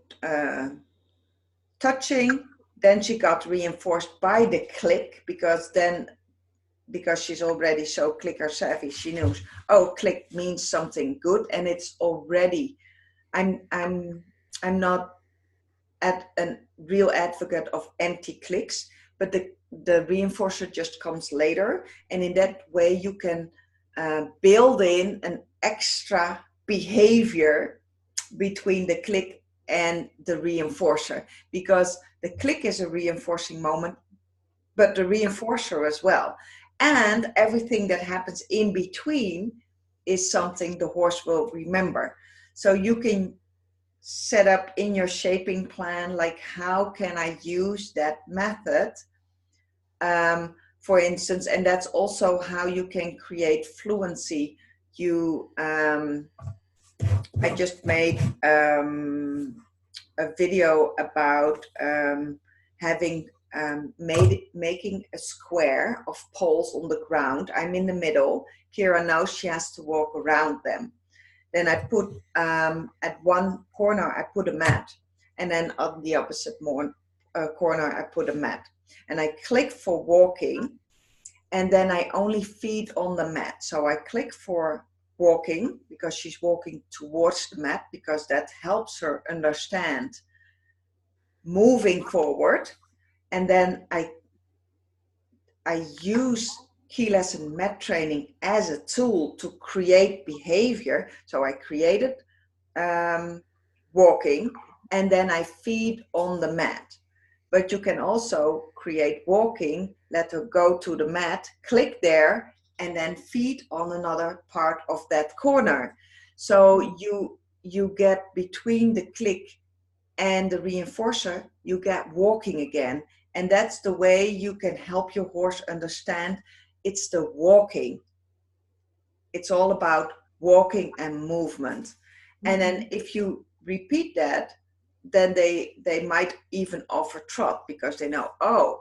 touching. Then she got reinforced by the click, because she's already so clicker savvy, she knows, oh, click means something good, and it's already, I'm not a real advocate of empty clicks, but the reinforcer just comes later, and in that way you can build in an extra behavior between the click and the reinforcer, because the click is a reinforcing moment, but the reinforcer as well. And everything that happens in between is something the horse will remember. So you can set up in your shaping plan, like, how can I use that method? For instance, and that's also how you can create fluency. I just made a video about making a square of poles on the ground. I'm in the middle. Kira knows she has to walk around them. Then I put at one corner I put a mat, and then on the opposite corner I put a mat. And I click for walking, and then I only feed on the mat. So I click for walking because she's walking towards the mat, because that helps her understand moving forward. And then I use key lesson mat training as a tool to create behavior. So I created walking, and then I feed on the mat. But you can also create walking, let her go to the mat, click there, and then feed on another part of that corner. So you get between the click and the reinforcer, you get walking again. And that's the way you can help your horse understand it's the walking. It's all about walking and movement. Mm-hmm. And then if you repeat that, then they might even offer trot, because they know, oh,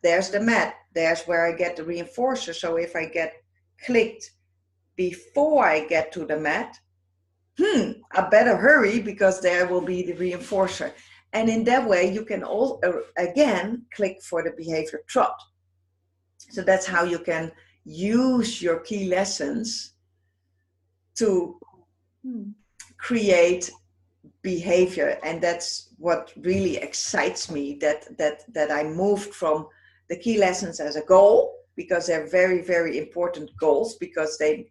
there's the mat, there's where I get the reinforcer. So if I get clicked before I get to the mat, I better hurry, because there will be the reinforcer. And in that way, you can again click for the behavior trot. So that's how you can use your key lessons to create behavior. And that's what really excites me, that I moved from the key lessons as a goal, because they're very, very important goals, because they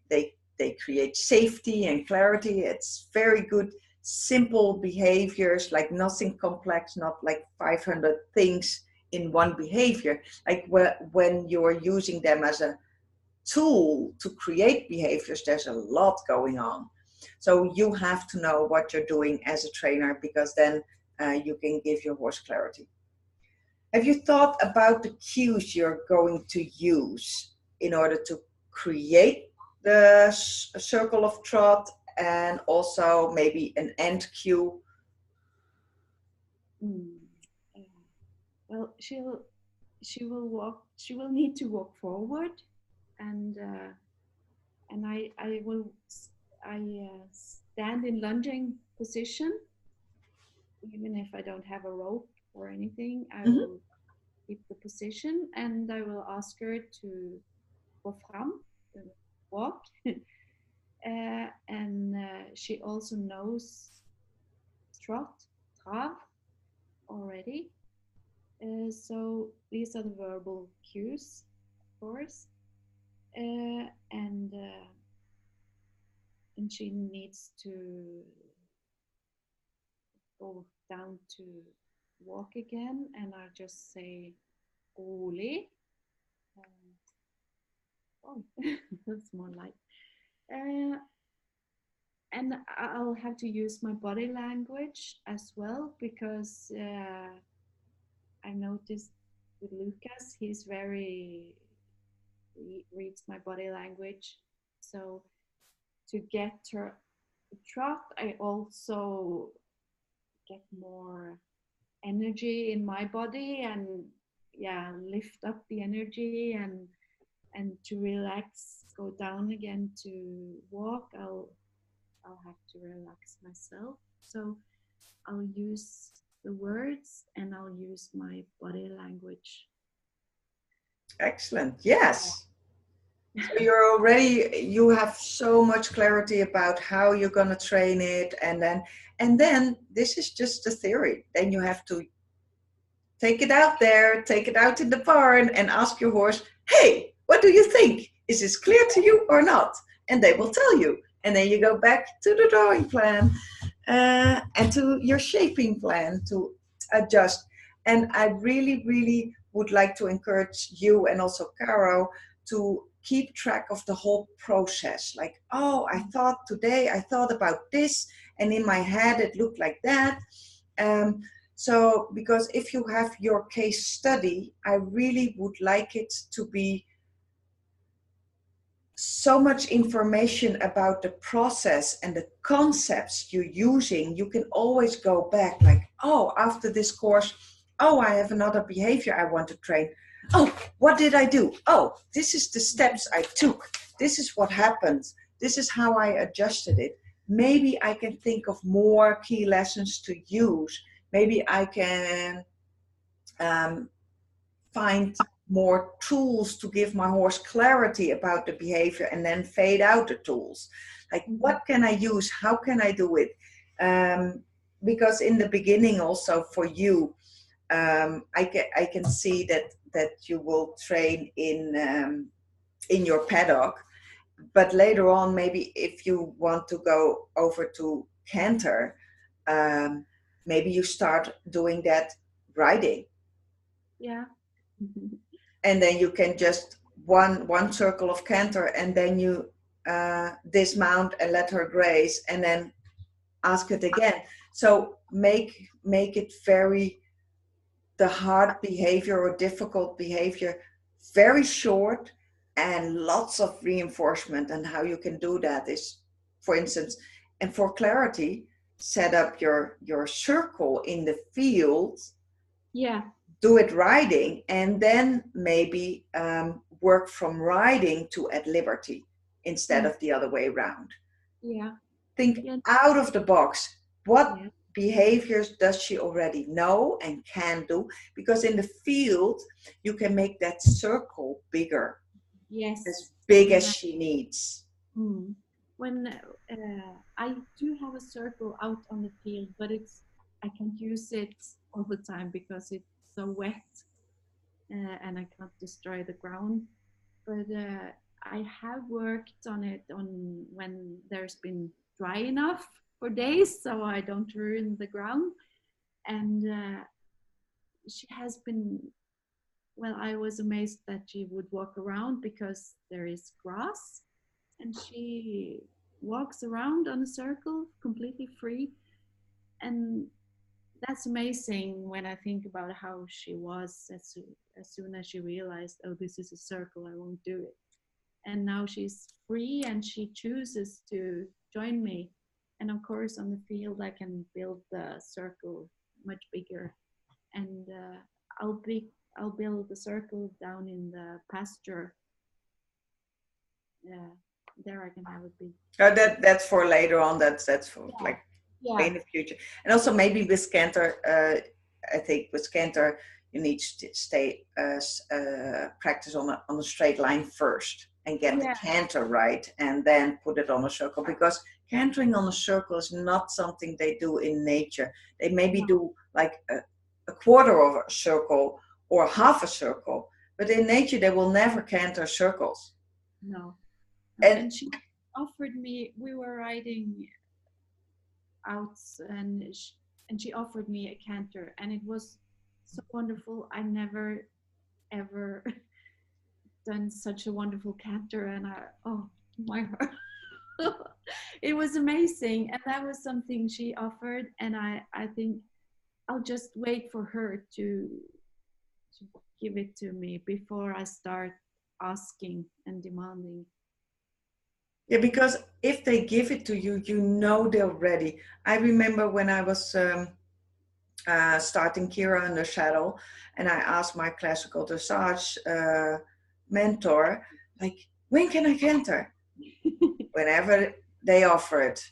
create safety and clarity. It's very good, simple behaviors, like nothing complex, not like 500 things in one behavior. Like when you're using them as a tool to create behaviors, there's a lot going on. So you have to know what you're doing as a trainer, because then you can give your horse clarity. Have you thought about the cues you're going to use in order to create the circle of trot, and also maybe an end cue? Well, she will walk. She will need to walk forward, and I stand in lunging position, even if I don't have a rope or anything. I will keep the position, and I will ask her to go fram, walk. And she also knows trot, trav already. So these are the verbal cues, of course. And she needs to go down to walk again, and I'll just say rolig. Oh, that's more like. and I'll have to use my body language as well, because I noticed with Lucas, he reads my body language. So to get her a trot, I also get more energy in my body, and yeah, lift up the energy, and to relax, go down again to walk. I'll have to relax myself. So I'll use the words and I'll use my body language. Excellent. Yes. So you have so much clarity about how you're going to train it, and then this is just the theory. Then you have to take it out there, take it out in the barn, and ask your horse, "Hey, what do you think? Is this clear to you or not?" And they will tell you. And then you go back to the drawing plan and to your shaping plan to adjust. And I really, really would like to encourage you and also Caro to keep track of the whole process. Like, oh, I thought about this, and in my head it looked like that. So, because if you have your case study, I really would like it to be so much information about the process and the concepts you're using. You can always go back, like, oh, after this course, oh, I have another behavior I want to train. Oh, what did I do? Oh, this is the steps I took. This is what happened. This is how I adjusted it. Maybe I can think of more key lessons to use. Maybe I can find more tools to give my horse clarity about the behavior, and then fade out the tools. Like, what can I use? How can I do it? Because in the beginning, also for you, I can see that you will train in your paddock, but later on, maybe if you want to go over to canter, maybe you start doing that riding. Yeah. And then you can just one circle of canter, and then you dismount and let her graze, and then ask it again. So make it very, the hard behavior or difficult behavior, very short, and lots of reinforcement. And how you can do that is, for instance, and for clarity, set up your circle in the field. Yeah. Do it riding, and then maybe work from riding to at liberty instead of the other way around. Yeah. Think Yeah. out of the box. What Yeah. behaviors does she already know and can do? Because in the field, you can make that circle bigger, Yes. as big as she needs. When I do have a circle out on the field, but I can't use it all the time because it's so wet, and I can't destroy the ground. But I have worked on it on when there's been dry enough for days, so I don't ruin the ground. And she has been, well, I was amazed that she would walk around because there is grass, and she walks around on a circle completely free. And that's amazing when I think about how she was as soon as she realized, oh, this is a circle, I won't do it. And now she's free and she chooses to join me. And of course, on the field, I can build the circle much bigger. And I'll build the circle down in the pasture. Yeah, there I can have a big. Oh, that's for later on. That's for like Yeah. in the future. And also maybe with canter, I think with canter you need to stay practice on a straight line first and get the canter right, and then put it on a circle, because cantering on a circle is not something they do in nature. They maybe do like a quarter of a circle or half a circle, but in nature they will never canter circles. No. And she offered me, we were riding out, and she offered me a canter, and it was so wonderful. I never ever done such a wonderful canter, and oh my heart. It was amazing, and that was something she offered, and I think I'll just wait for her to give it to me before I start asking and demanding. Yeah, because if they give it to you, you know they're ready. I remember when I was starting Kira in the saddle, and I asked my classical dressage mentor, like, when can I canter? Whenever they offer it.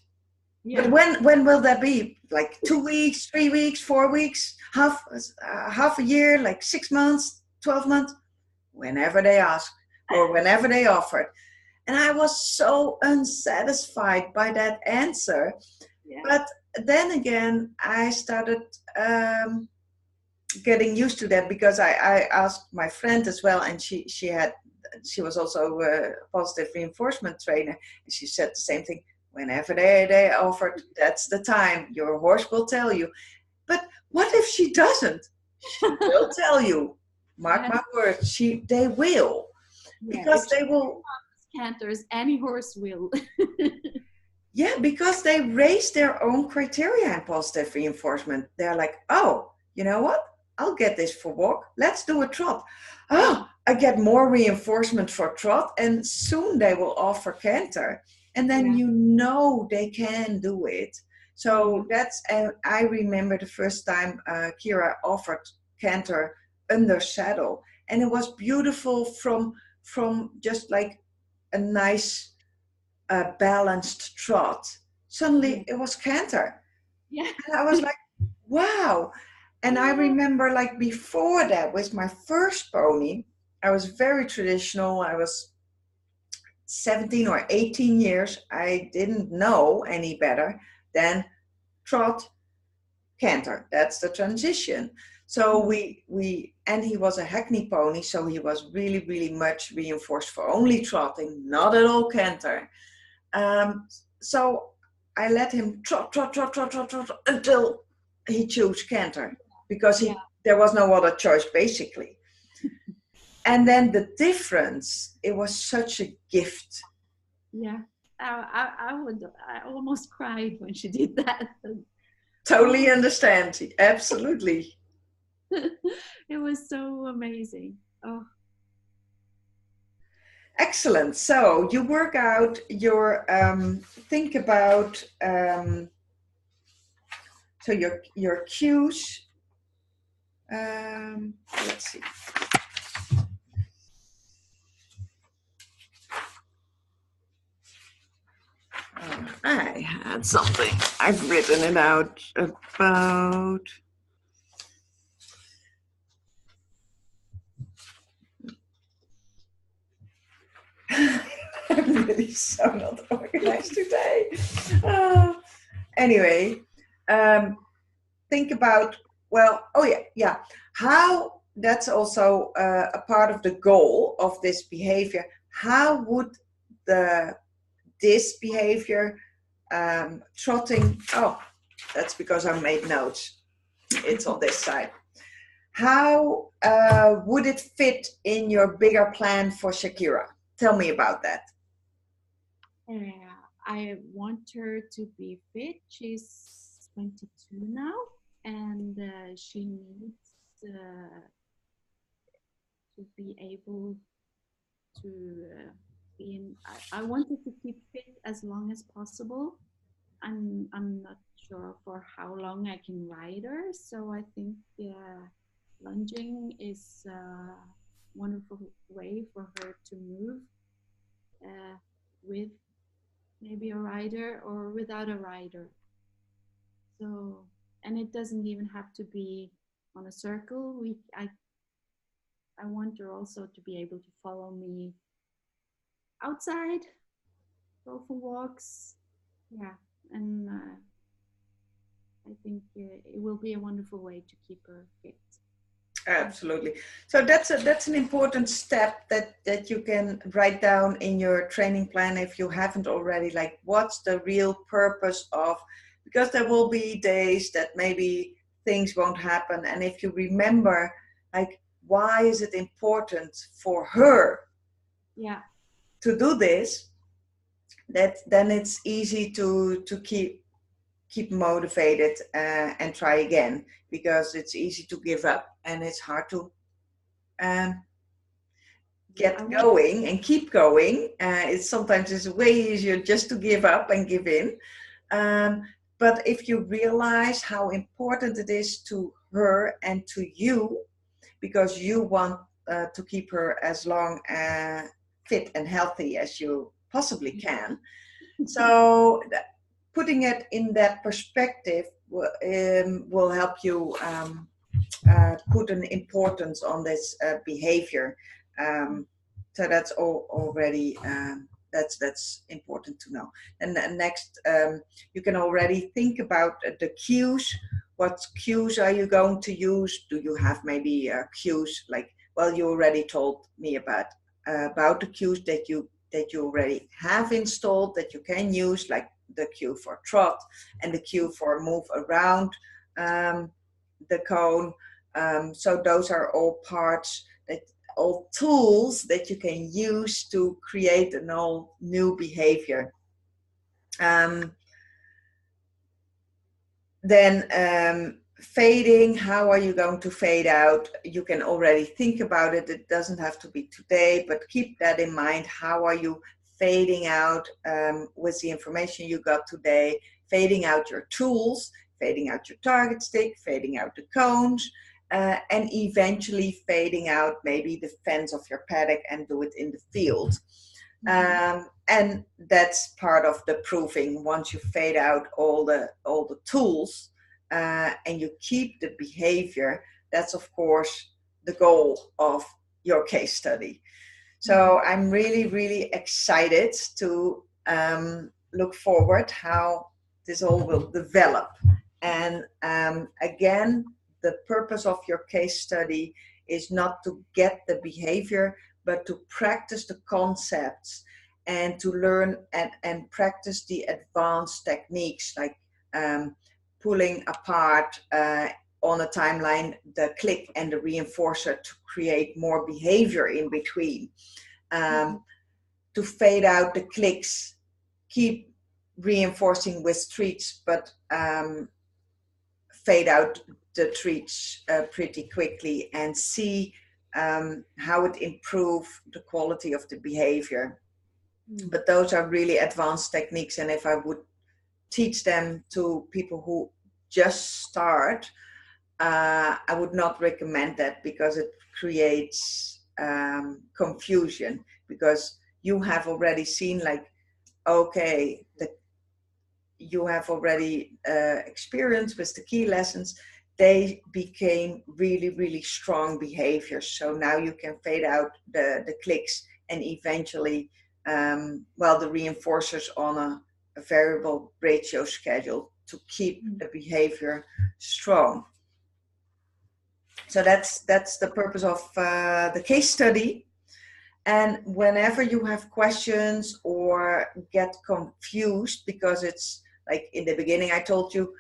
Yeah. But when will that be? Like 2 weeks, 3 weeks, 4 weeks, half a year, like 6 months, 12 months? Whenever they ask or whenever they offer it. And I was so unsatisfied by that answer. Yeah. But then again, I started getting used to that because I asked my friend as well, and she was also a positive reinforcement trainer, and she said the same thing. Whenever they offered, that's the time. Your horse will tell you. But what if she doesn't? She will tell you. Mark my words. They will, because they will. Canters, any horse will. Yeah, because they raise their own criteria in positive reinforcement. They're like, oh, you know what? I'll get this for walk. Let's do a trot. Oh, I get more reinforcement for trot, and soon they will offer canter. And then you know they can do it. So that's, and I remember the first time Kira offered canter under saddle, and it was beautiful from just like a nice balanced trot. Suddenly it was canter. Yeah. And I was like, wow. And I remember, like, before that, with my first pony, I was very traditional. I was 17 or 18 years. I didn't know any better than trot, canter. That's the transition. So and he was a hackney pony, so he was really, really much reinforced for only trotting, not at all canter. So I let him trot until he chose canter, because there was no other choice, basically. And then the difference, it was such a gift. Yeah, I almost cried when she did that. Totally understand. Absolutely. It was so amazing. Oh. Excellent. So you work out your think about so your cues. Let's see. I had something. I've written it out about. I'm really so not organized today. Anyway, think about, well, how, that's also a part of the goal of this behavior. How would this behavior, trotting, that's because I made notes. It's on this side. How would it fit in your bigger plan for Shakira? Tell me about that. I want her to be fit. She's 22 now, and she needs to be able to be in. I want her to keep fit as long as possible. I'm not sure for how long I can ride her, so I think lunging is a wonderful way for her to move with maybe a rider or without a rider. So, and it doesn't even have to be on a circle. I want her also to be able to follow me outside, go for walks. Yeah, and I think it will be a wonderful way to keep her fit. Absolutely. So that's an important step that you can write down in your training plan if you haven't already. Like, what's the real purpose of? Because there will be days that maybe things won't happen, and if you remember, like, why is it important for her? Yeah. To do this? then it's easy to keep motivated and try again, because it's easy to give up and it's hard to get going and keep going. It's sometimes it's way easier just to give up and give in. But if you realize how important it is to her and to you, because you want to keep her as long fit and healthy as you possibly can. So putting it in that perspective will help you put an importance on this behavior. So that's already that's important to know. And next, you can already think about the cues. What cues are you going to use? Do you have maybe cues like? Well, you already told me about the cues that you already have installed that you can use, like the cue for trot and the cue for move around the cone. So those are all parts, all tools that you can use to create an all new behavior. Then fading, how are you going to fade out? You can already think about it. It doesn't have to be today, but keep that in mind. How are you fading out with the information you got today? Fading out your tools, fading out your target stick, fading out the cones, and eventually fading out maybe the fence of your paddock and do it in the field. And that's part of the proving. Once you fade out all the tools and you keep the behavior, that's of course the goal of your case study. So I'm really, really excited to look forward how this all will develop. And again, the purpose of your case study is not to get the behavior, but to practice the concepts and to learn and practice the advanced techniques, like pulling apart on a timeline the click and the reinforcer to create more behavior in between. To fade out the clicks, keep reinforcing with treats, but fade out the treats pretty quickly and see how it improves the quality of the behavior. But those are really advanced techniques, and if I would teach them to people who just start, I would not recommend that, because it creates confusion, because you have already seen, like, okay, you have already experienced with the key lessons, they became really, really strong behaviors. So now you can fade out the clicks and eventually, well, the reinforcers on a variable ratio schedule to keep the behavior strong. So that's the purpose of the case study. And whenever you have questions or get confused, because it's like in the beginning I told you,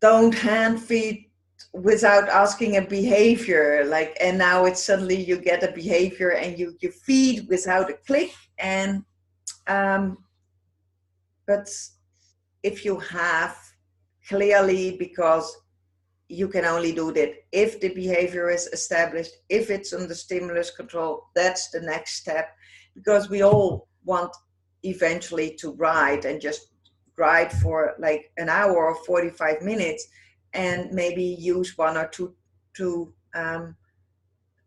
don't hand feed without asking a behavior, like, and now it's suddenly you get a behavior and you feed without a click. And but if you have clearly, because you can only do that if the behavior is established, if it's under stimulus control, that's the next step. Because we all want eventually to ride and just ride for like an hour or 45 minutes and maybe use one or two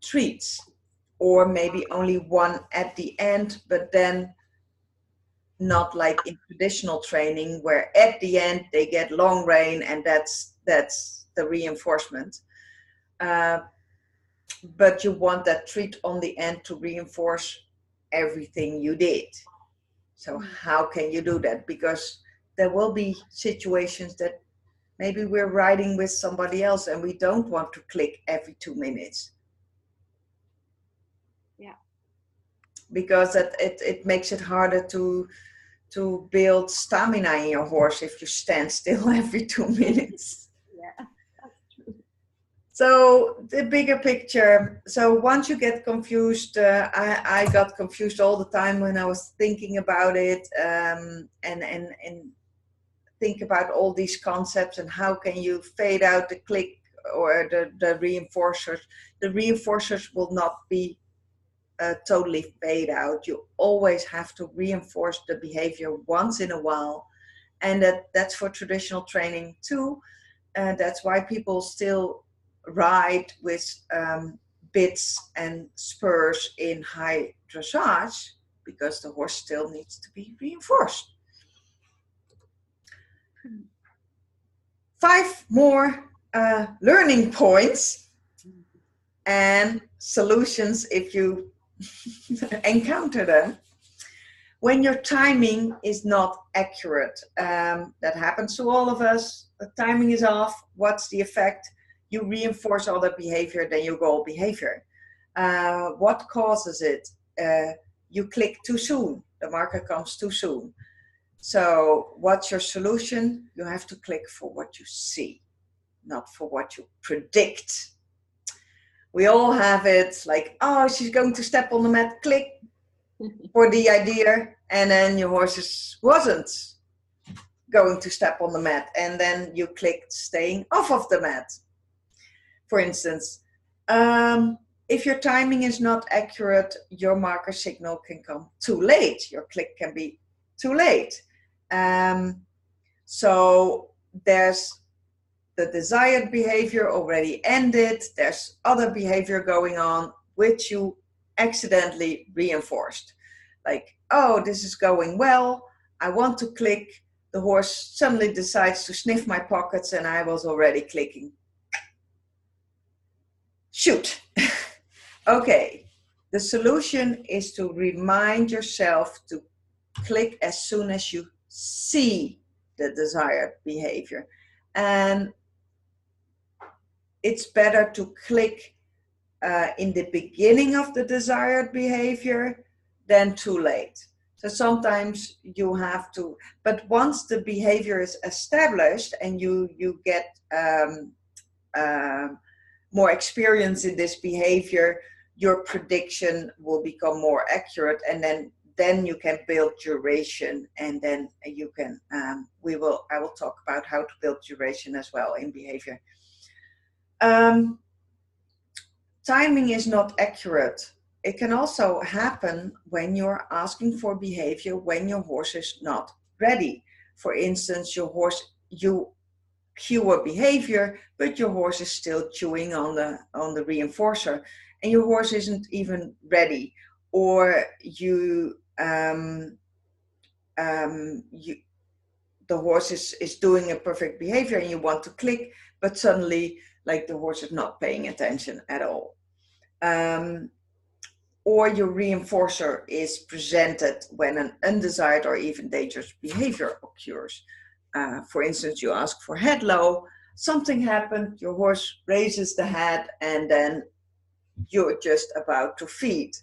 treats, or maybe only one at the end, but then not like in traditional training where at the end they get long rein and that's the reinforcement. But you want that treat on the end to reinforce everything you did. So how can you do that? Because there will be situations that maybe we're riding with somebody else and we don't want to click every 2 minutes. Yeah. Because it makes it harder to build stamina in your horse if you stand still every 2 minutes. Yeah, that's true. So the bigger picture. So once you get confused, I got confused all the time when I was thinking about it, and think about all these concepts and how can you fade out the click or the reinforcers. The reinforcers will not be totally fade out. You always have to reinforce the behavior once in a while, and that's for traditional training too. That's why people still ride with bits and spurs in high dressage, because the horse still needs to be reinforced. 5 more learning points and solutions if you encounter them. When your timing is not accurate, that happens to all of us. The timing is off. What's the effect? You reinforce other behavior than your goal behavior. What causes it? You click too soon. The marker comes too soon. So what's your solution? You have to click for what you see, not for what you predict. We all have it like, oh, she's going to step on the mat, click for the idea, and then your horse wasn't going to step on the mat, and then you clicked staying off of the mat. For instance, if your timing is not accurate, your marker signal can come too late. Your click can be too late. So there's the desired behavior already ended. There's other behavior going on which you accidentally reinforced. Like, oh, this is going well. I want to click. The horse suddenly decides to sniff my pockets and I was already clicking. Shoot. Okay. The solution is to remind yourself to click as soon as you see the desired behavior. And it's better to click in the beginning of the desired behavior than too late. So sometimes you have to, but once the behavior is established and you get more experience in this behavior, your prediction will become more accurate, and then you can build duration, and then you can I will talk about how to build duration as well in behavior. Timing is not accurate. It can also happen when you're asking for behavior when your horse is not ready. For instance, you cue a behavior, but your horse is still chewing on the reinforcer, and your horse isn't even ready, or the horse is doing a perfect behavior and you want to click, but suddenly like the horse is not paying attention at all. Or your reinforcer is presented when an undesired or even dangerous behavior occurs. For instance, you ask for head low, something happened, your horse raises the head, and then you're just about to feed.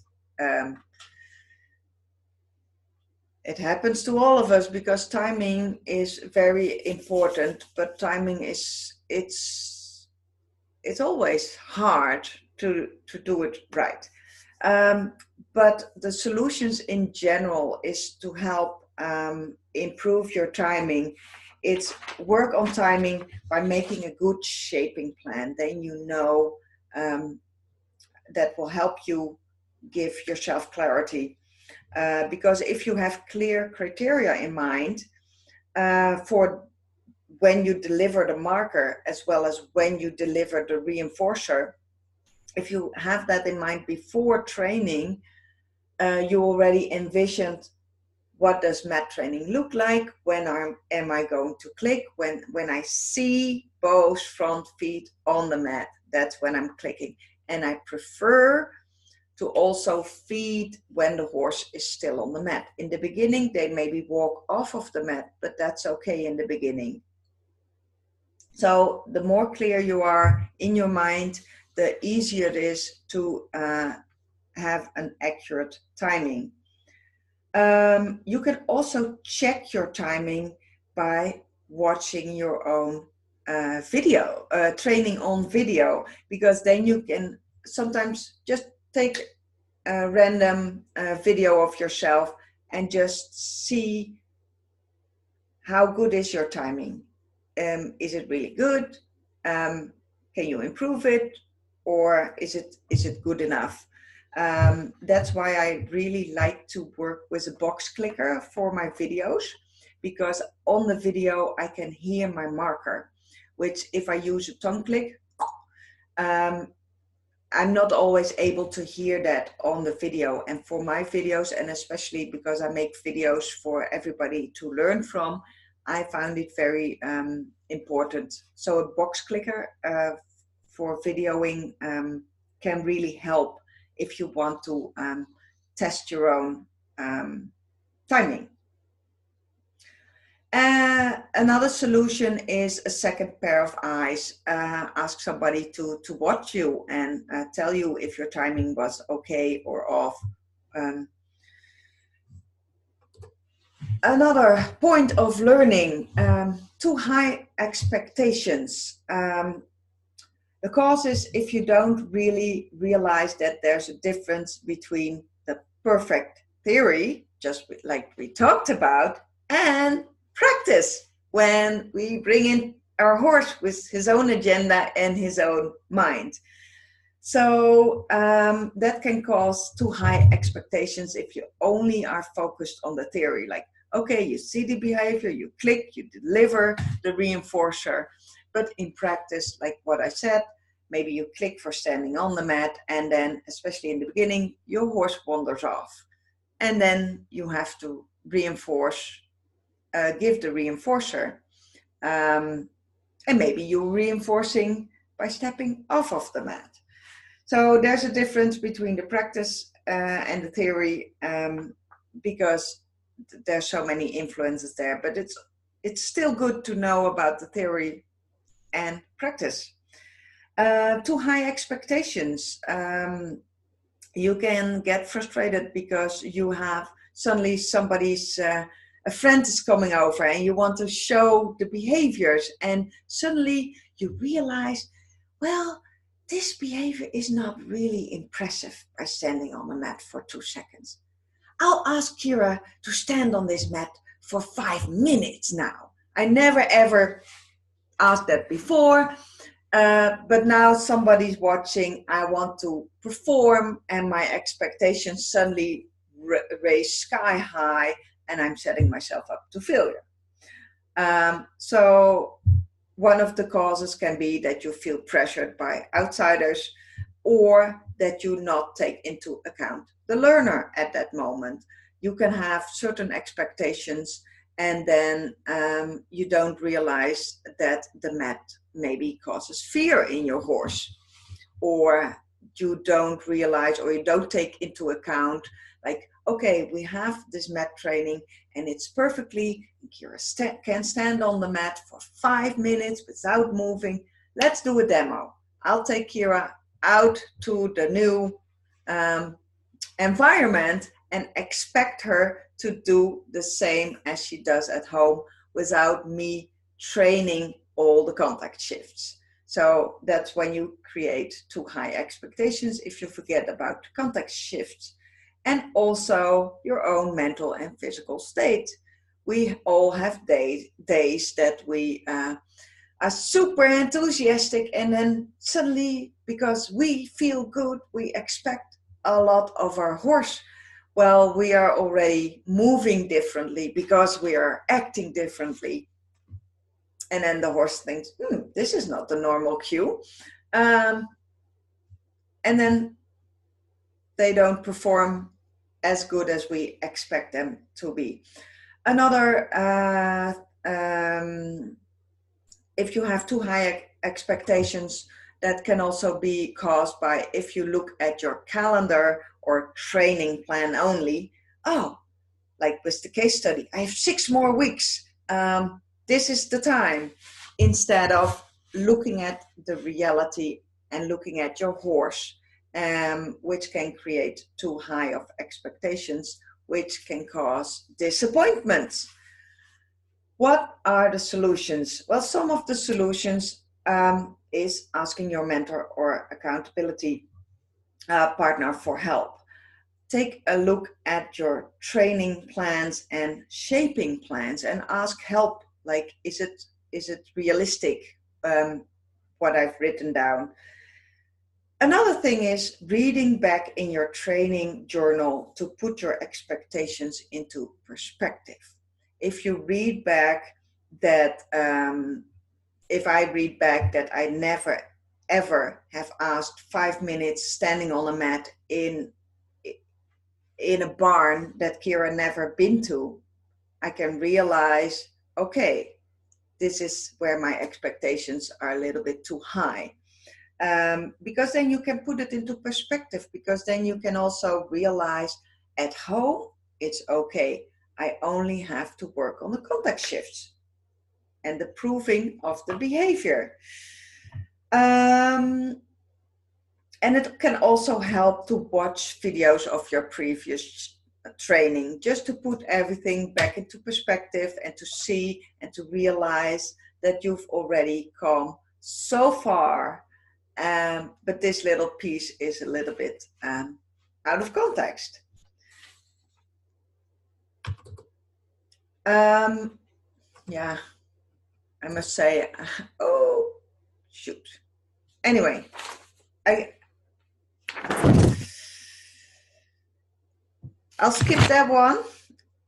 It happens to all of us because timing is very important, but timing it's always hard to do it right. But the solutions in general is to help improve your timing. It's work on timing by making a good shaping plan. Then you know that will help you give yourself clarity. Because if you have clear criteria in mind for when you deliver the marker as well as when you deliver the reinforcer, if you have that in mind before training, you already envisioned what does mat training look like, when am I going to click, when I see both front feet on the mat, that's when I'm clicking. And I prefer to also feed when the horse is still on the mat. In the beginning, they maybe walk off of the mat, but that's okay in the beginning. So the more clear you are in your mind, the easier it is to have an accurate timing. You can also check your timing by watching your own video, training on video, because then you can sometimes just take a random video of yourself and just see how good is your timing. Is it really good? Can you improve it, or is it good enough? That's why I really like to work with a box clicker for my videos, because on the video I can hear my marker, which if I use a tongue click, I'm not always able to hear that on the video. And for my videos, and especially because I make videos for everybody to learn from, I found it very important. So a box clicker for videoing can really help if you want to test your own timing. Another solution is a second pair of eyes. Ask somebody to watch you and tell you if your timing was okay or off. Another point of learning, too high expectations. The cause is if you don't really realize that there's a difference between the perfect theory, just like we talked about, and practice, when we bring in our horse with his own agenda and his own mind. So that can cause too high expectations if you only are focused on the theory. Like, okay, you see the behavior, you click, you deliver the reinforcer. But in practice, like what I said, maybe you click for standing on the mat, and then, especially in the beginning, your horse wanders off. And then you have to reinforce, give the reinforcer. And maybe you're reinforcing by stepping off of the mat. So there's a difference between the practice and the theory, because there's so many influences there, but it's still good to know about the theory and practice. Too high expectations. You can get frustrated because you have suddenly somebody's a friend is coming over and you want to show the behaviors, and suddenly you realize, well, this behavior is not really impressive by standing on the mat for 2 seconds. I'll ask Kira to stand on this mat for 5 minutes now. I never ever asked that before, but now somebody's watching, I want to perform, and my expectations suddenly raise sky high, and I'm setting myself up to failure. So one of the causes can be that you feel pressured by outsiders, or that you not take into account the learner at that moment. You can have certain expectations, and then you don't realize that the mat maybe causes fear in your horse, or you don't realize, or you don't take into account, like, okay, we have this mat training and it's perfectly, Kira can stand on the mat for 5 minutes without moving. Let's do a demo. I'll take Kira out to the new environment and expect her to do the same as she does at home without me training all the contact shifts. So that's when you create too high expectations, if you forget about the contact shifts, and also your own mental and physical state. We all have days that we are super enthusiastic, and then suddenly, because we feel good, we expect a lot of our horse. Well, we are already moving differently because we are acting differently. And then the horse thinks, this is not the normal cue. And then they don't perform as good as we expect them to be. Another, if you have too high expectations, that can also be caused by, if you look at your calendar or training plan only, like with the case study, I have 6 more weeks. This is the time, instead of looking at the reality and looking at your horse, which can create too high of expectations, which can cause disappointments. What are the solutions? Well, some of the solutions is asking your mentor or accountability partner for help. Take a look at your training plans and shaping plans and ask help. Like, is it realistic, what I've written down? Another thing is reading back in your training journal to put your expectations into perspective. If you read back that, if I read back that I never ever have asked 5 minutes standing on a mat in a barn that Kira never been to, I can realize, okay, this is where my expectations are a little bit too high. Because then you can put it into perspective, because then you can also realize at home, it's okay. I only have to work on the contact shifts and the proving of the behavior. And it can also help to watch videos of your previous training, just to put everything back into perspective and to see and to realize that you've already come so far. But this little piece is a little bit out of context. Yeah, I must say, oh, shoot. Anyway, I'll skip that one.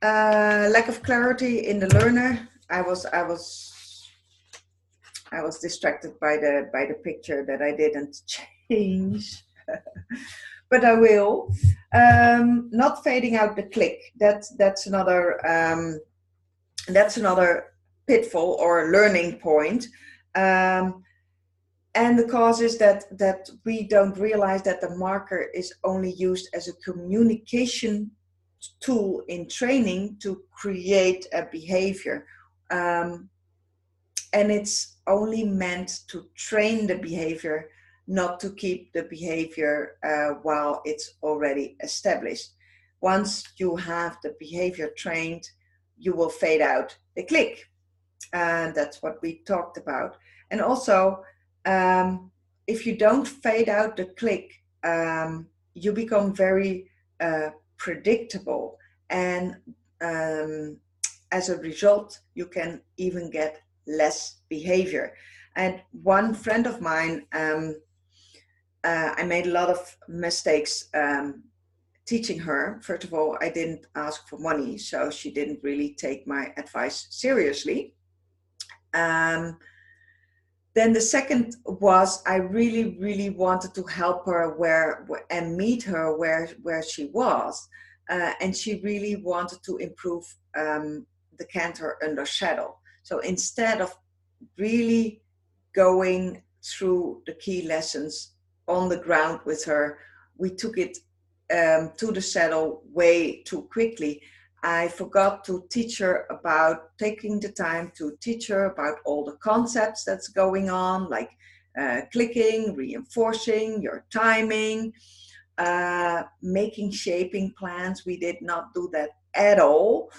Lack of clarity in the learner. I was distracted by the picture that I didn't change, but I will. Not fading out the click. That's another pitfall or learning point. And the cause is that we don't realize that the marker is only used as a communication tool in training to create a behavior. And it's only meant to train the behavior, not to keep the behavior while it's already established. Once you have the behavior trained, you will fade out the click. And that's what we talked about. And also, if you don't fade out the click, you become very predictable. And as a result, you can even get less behavior. And one friend of mine, I made a lot of mistakes teaching her. First of all, I didn't ask for money, so she didn't really take my advice seriously. Then the second was I really, really wanted to help her and meet her where she was. And she really wanted to improve the canter under saddle. So instead of really going through the key lessons on the ground with her, we took it to the saddle way too quickly. I forgot to teach her about taking the time to teach her about all the concepts that's going on, like clicking, reinforcing, your timing, making shaping plans. We did not do that at all.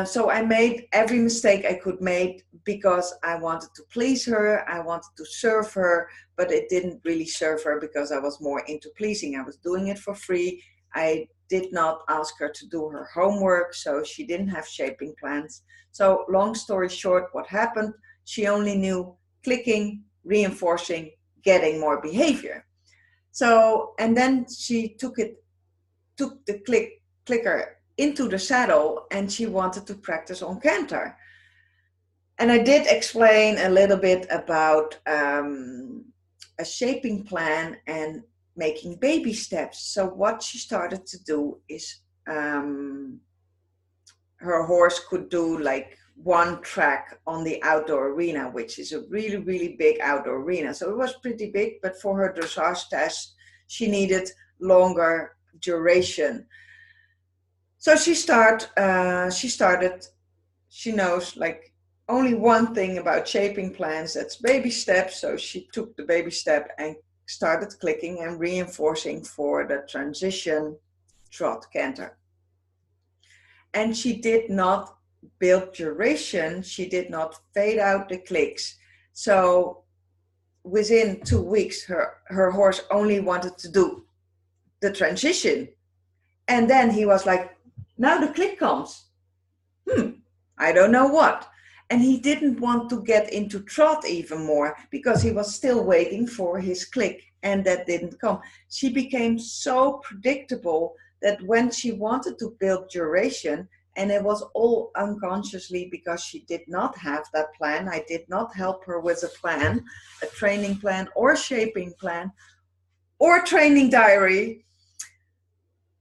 So I made every mistake I could make because I wanted to please her, I wanted to serve her, but it didn't really serve her because I was more into pleasing. I was doing it for free. I did not ask her to do her homework, so she didn't have shaping plans. So long story short, what happened? She only knew clicking, reinforcing, getting more behavior. So, and then she took the clicker into the saddle and she wanted to practice on canter. And I did explain a little bit about a shaping plan and making baby steps. So what she started to do is her horse could do like one track on the outdoor arena, which is a really, really big outdoor arena. So it was pretty big, but for her dressage test, she needed longer duration. So she knows like only one thing about shaping plans, that's baby steps. So she took the baby step and started clicking and reinforcing for the transition trot canter. And she did not build duration, she did not fade out the clicks. So within 2 weeks, her horse only wanted to do the transition. And then he was like, now the click comes. I don't know what. And he didn't want to get into trot even more because he was still waiting for his click, and that didn't come. She became so predictable that when she wanted to build duration, and it was all unconsciously because she did not have that plan. I did not help her with a plan, a training plan or shaping plan or training diary.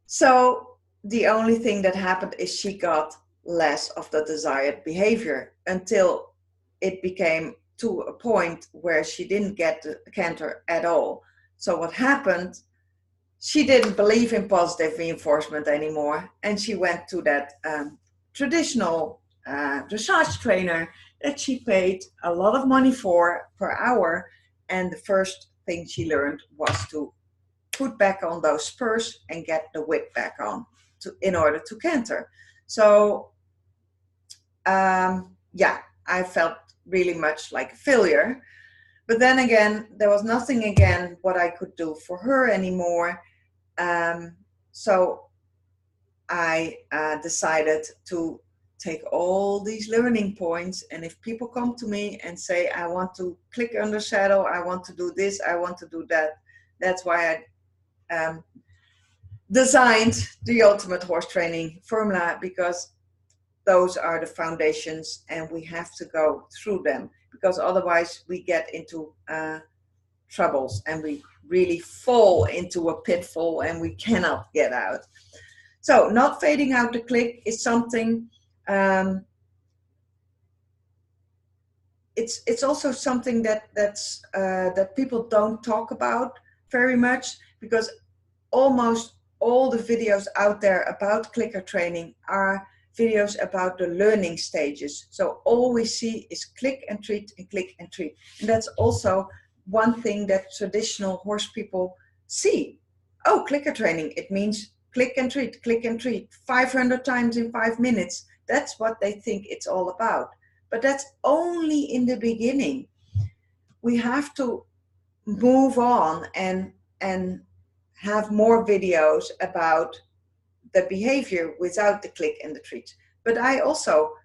So the only thing that happened is she got less of the desired behavior until it became to a point where she didn't get the canter at all. So what happened, she didn't believe in positive reinforcement anymore, and she went to that traditional dressage trainer that she paid a lot of money for per hour, and the first thing she learned was to put back on those spurs and get the whip back on in order to canter. So yeah, I felt really much like a failure. But then again, there was nothing again what I could do for her anymore. So I decided to take all these learning points, and if people come to me and say, I want to click under saddle, I want to do this, I want to do that, that's why I designed the Ultimate Horse Training Formula, because those are the foundations and we have to go through them, because otherwise we get into troubles and we really fall into a pitfall and we cannot get out. So not fading out the click is something, it's also something that people don't talk about very much, because almost all the videos out there about clicker training are videos about the learning stages. So all we see is click and treat and click and treat. And that's also one thing that traditional horse people see. Oh, clicker training, it means click and treat 500 times in 5 minutes. That's what they think it's all about. But that's only in the beginning. We have to move on and have more videos about the behavior without the click and the treat. But I also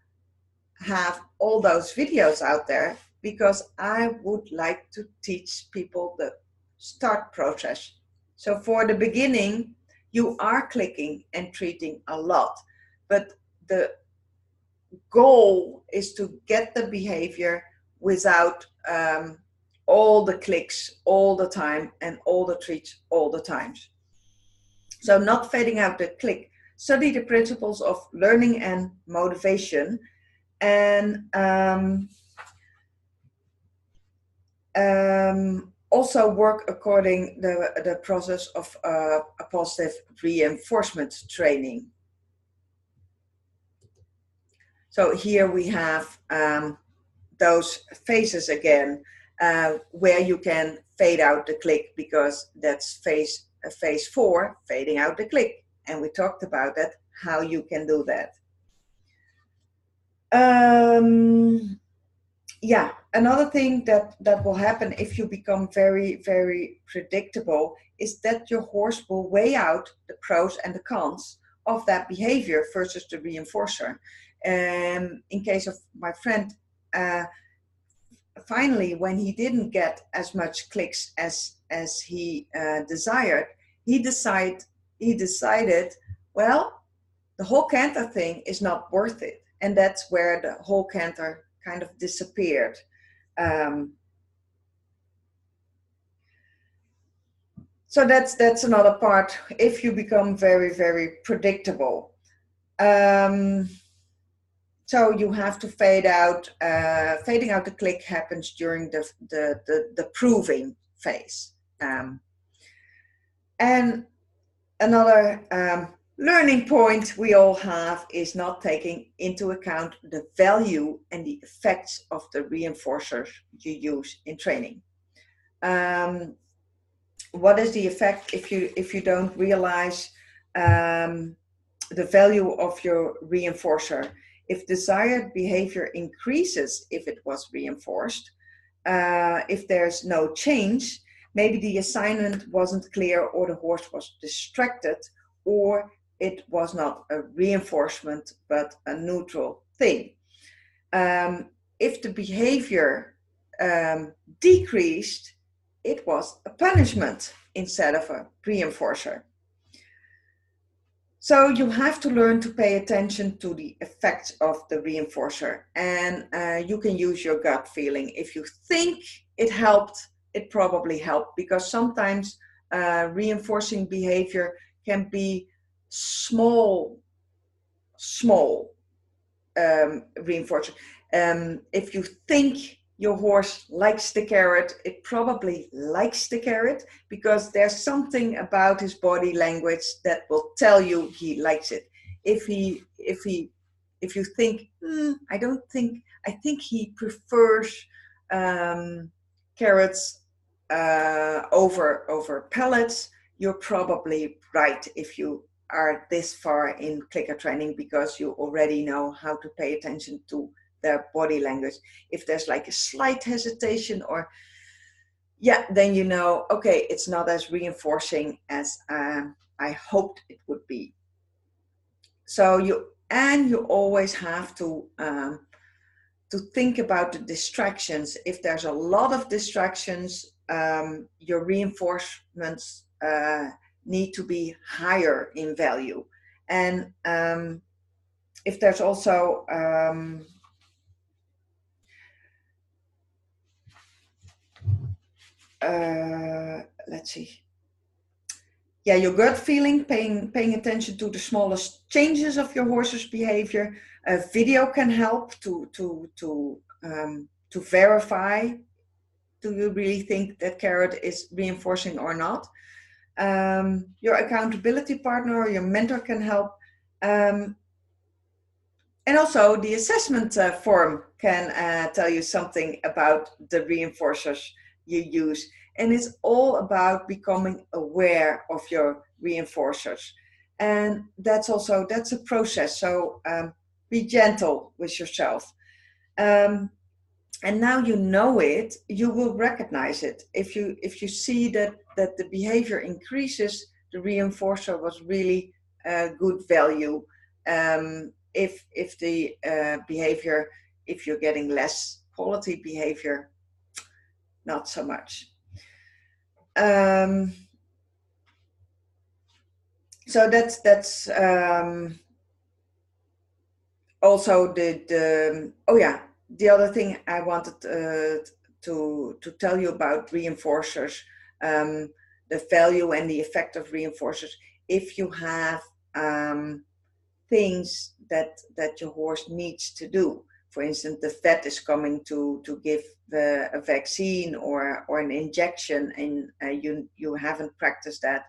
have all those videos out there because I would like to teach people the start process. So for the beginning, you are clicking and treating a lot, but the goal is to get the behavior without all the clicks all the time and all the treats all the times. So not fading out the click. Study the principles of learning and motivation, and also work according the process of a positive reinforcement training. So here we have those phases again, where you can fade out the click, because that's phase 4, fading out the click. And we talked about that, how you can do that. Yeah, another thing that will happen if you become very, very predictable is that your horse will weigh out the pros and the cons of that behavior versus the reinforcer. In case of my friend, finally, when he didn't get as much clicks as he desired, he decided, well, the whole canter thing is not worth it. And that's where the whole canter kind of disappeared. So that's another part, if you become very, very predictable. So you have to fade out. Fading out the click happens during the proving phase. And another learning point we all have is not taking into account the value and the effects of the reinforcers you use in training. What is the effect if you don't realize the value of your reinforcer? If desired behavior increases if it was reinforced, if there's no change, maybe the assignment wasn't clear, or the horse was distracted, or it was not a reinforcement but a neutral thing. If the behavior decreased, it was a punishment instead of a reinforcer. So you have to learn to pay attention to the effects of the reinforcer, and you can use your gut feeling. If you think it helped, it probably helped, because sometimes reinforcing behavior can be small reinforcer. If you think your horse likes the carrot, it probably likes the carrot, because there's something about his body language that will tell you he likes it. If you think, I think he prefers carrots over pellets, you're probably right if you are this far in clicker training, because you already know how to pay attention to their body language. If there's like a slight hesitation, or then you know, okay, it's not as reinforcing as I hoped it would be. So you always have to think about the distractions. If there's a lot of distractions, your reinforcements need to be higher in value. And if there's also let's see. Yeah, your gut feeling, paying attention to the smallest changes of your horse's behavior. A video can help to verify. Do you really think that carrot is reinforcing or not? Your accountability partner or your mentor can help. And also the assessment form can tell you something about the reinforcers you use. And it's all about becoming aware of your reinforcers. And that's a process. So be gentle with yourself. And now you know it, you will recognize it. If you see that the behavior increases, the reinforcer was really good value. If the behavior, if you're getting less quality behavior, not so much. So that's also the other thing I wanted to tell you about reinforcers, the value and the effect of reinforcers. If you have things that your horse needs to do, for instance, the vet is coming to give a vaccine or an injection, and you haven't practiced that,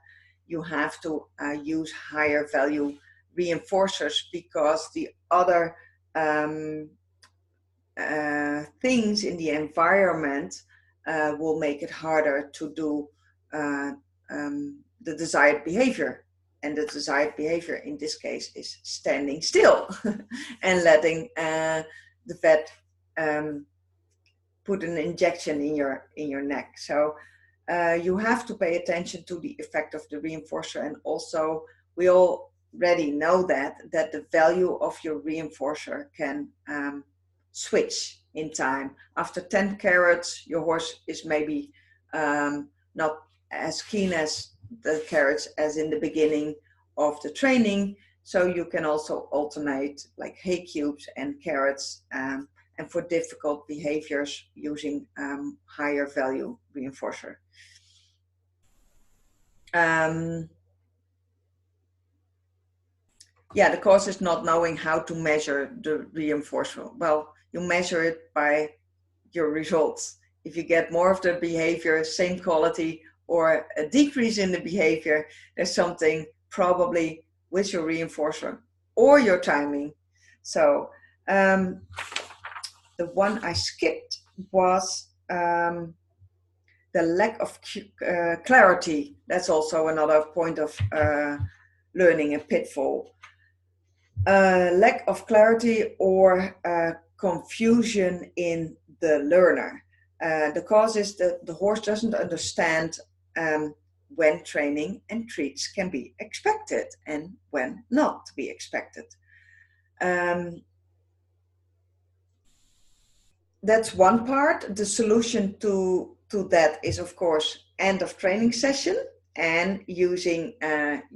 you have to use higher value reinforcers, because the other things in the environment will make it harder to do the desired behavior. And the desired behavior in this case is standing still and letting the vet put an injection in your neck. So you have to pay attention to the effect of the reinforcer. And also, we already know that the value of your reinforcer can switch in time. After 10 carrots, your horse is maybe not as keen as the carrots as in the beginning of the training. So you can also alternate like hay cubes and carrots, and for difficult behaviors using higher value reinforcer. The cause is not knowing how to measure the reinforcer. Well, you measure it by your results. If you get more of the behavior, same quality, or a decrease in the behavior, there's something probably with your reinforcer or your timing. So the one I skipped was the lack of clarity. That's also another point of learning, a pitfall. lack of clarity or confusion in the learner. The cause is that the horse doesn't understand when training and treats can be expected and when not to be expected. That's one part. The solution to that is, of course, end of training session and using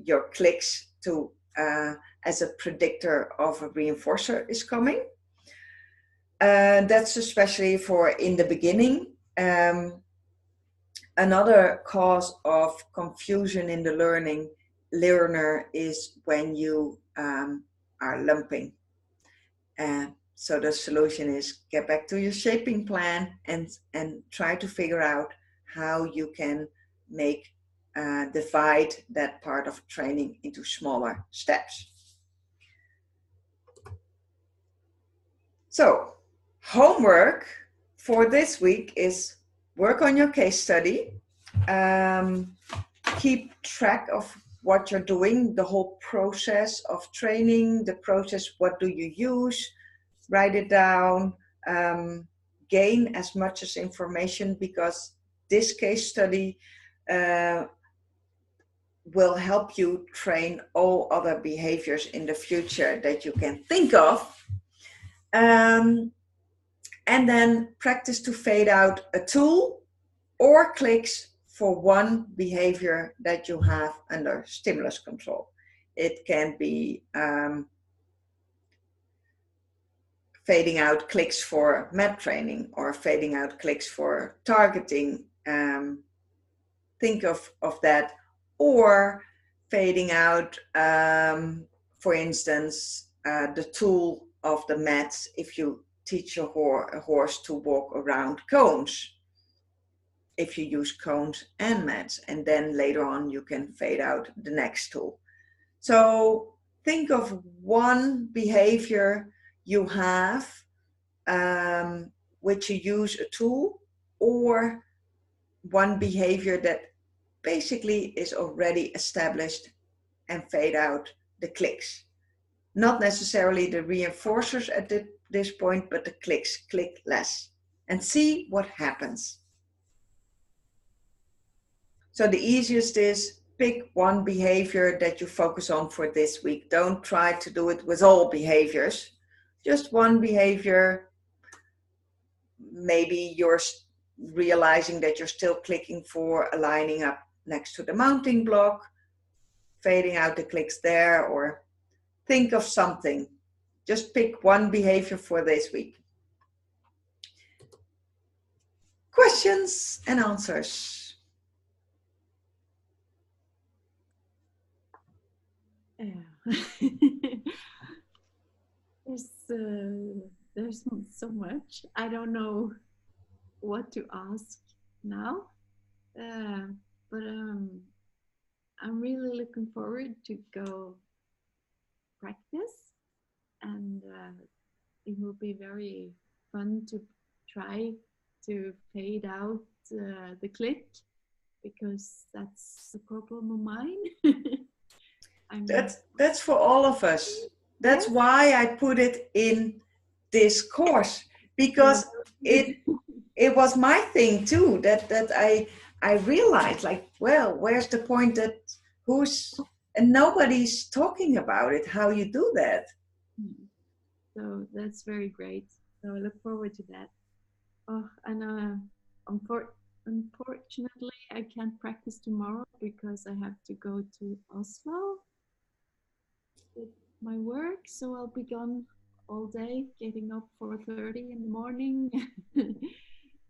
your clicks to as a predictor of a reinforcer is coming. That's especially for in the beginning. Another cause of confusion in the learner is when you are lumping. So the solution is get back to your shaping plan and try to figure out how you can make divide that part of training into smaller steps. So homework for this week is work on your case study, keep track of what you're doing, the whole process of training, the process, what do you use, write it down, gain as much as information, because this case study will help you train all other behaviors in the future that you can think of. And then practice to fade out a tool or clicks for one behavior that you have under stimulus control. It can be fading out clicks for mat training or fading out clicks for targeting. Think of that. Or fading out, for instance, the tool of the mats if you teach a horse to walk around cones. If you use cones and mats, and then later on you can fade out the next tool. So think of one behavior you have which you use a tool, or one behavior that basically is already established, and fade out the clicks. Not necessarily the reinforcers at this point, but the clicks, click less, and see what happens. So the easiest is pick one behavior that you focus on for this week. Don't try to do it with all behaviors. Just one behavior. Maybe you're realizing that you're still clicking for aligning up next to the mounting block, fading out the clicks there, or think of something. Just pick one behavior for this week. Questions and answers. There's so much. I don't know what to ask now, but I'm really looking forward to go practice, and it will be very fun to try to fade out the click, because that's a problem of mine. That's for all of us. That's why I put it in this course, because it was my thing too, that I realized, like, well, where's the point that and nobody's talking about it, how you do that. So that's very great. So I look forward to that. Oh, and unfortunately, I can't practice tomorrow because I have to go to Oslo with my work. So I'll be gone all day, getting up 4:30 in the morning.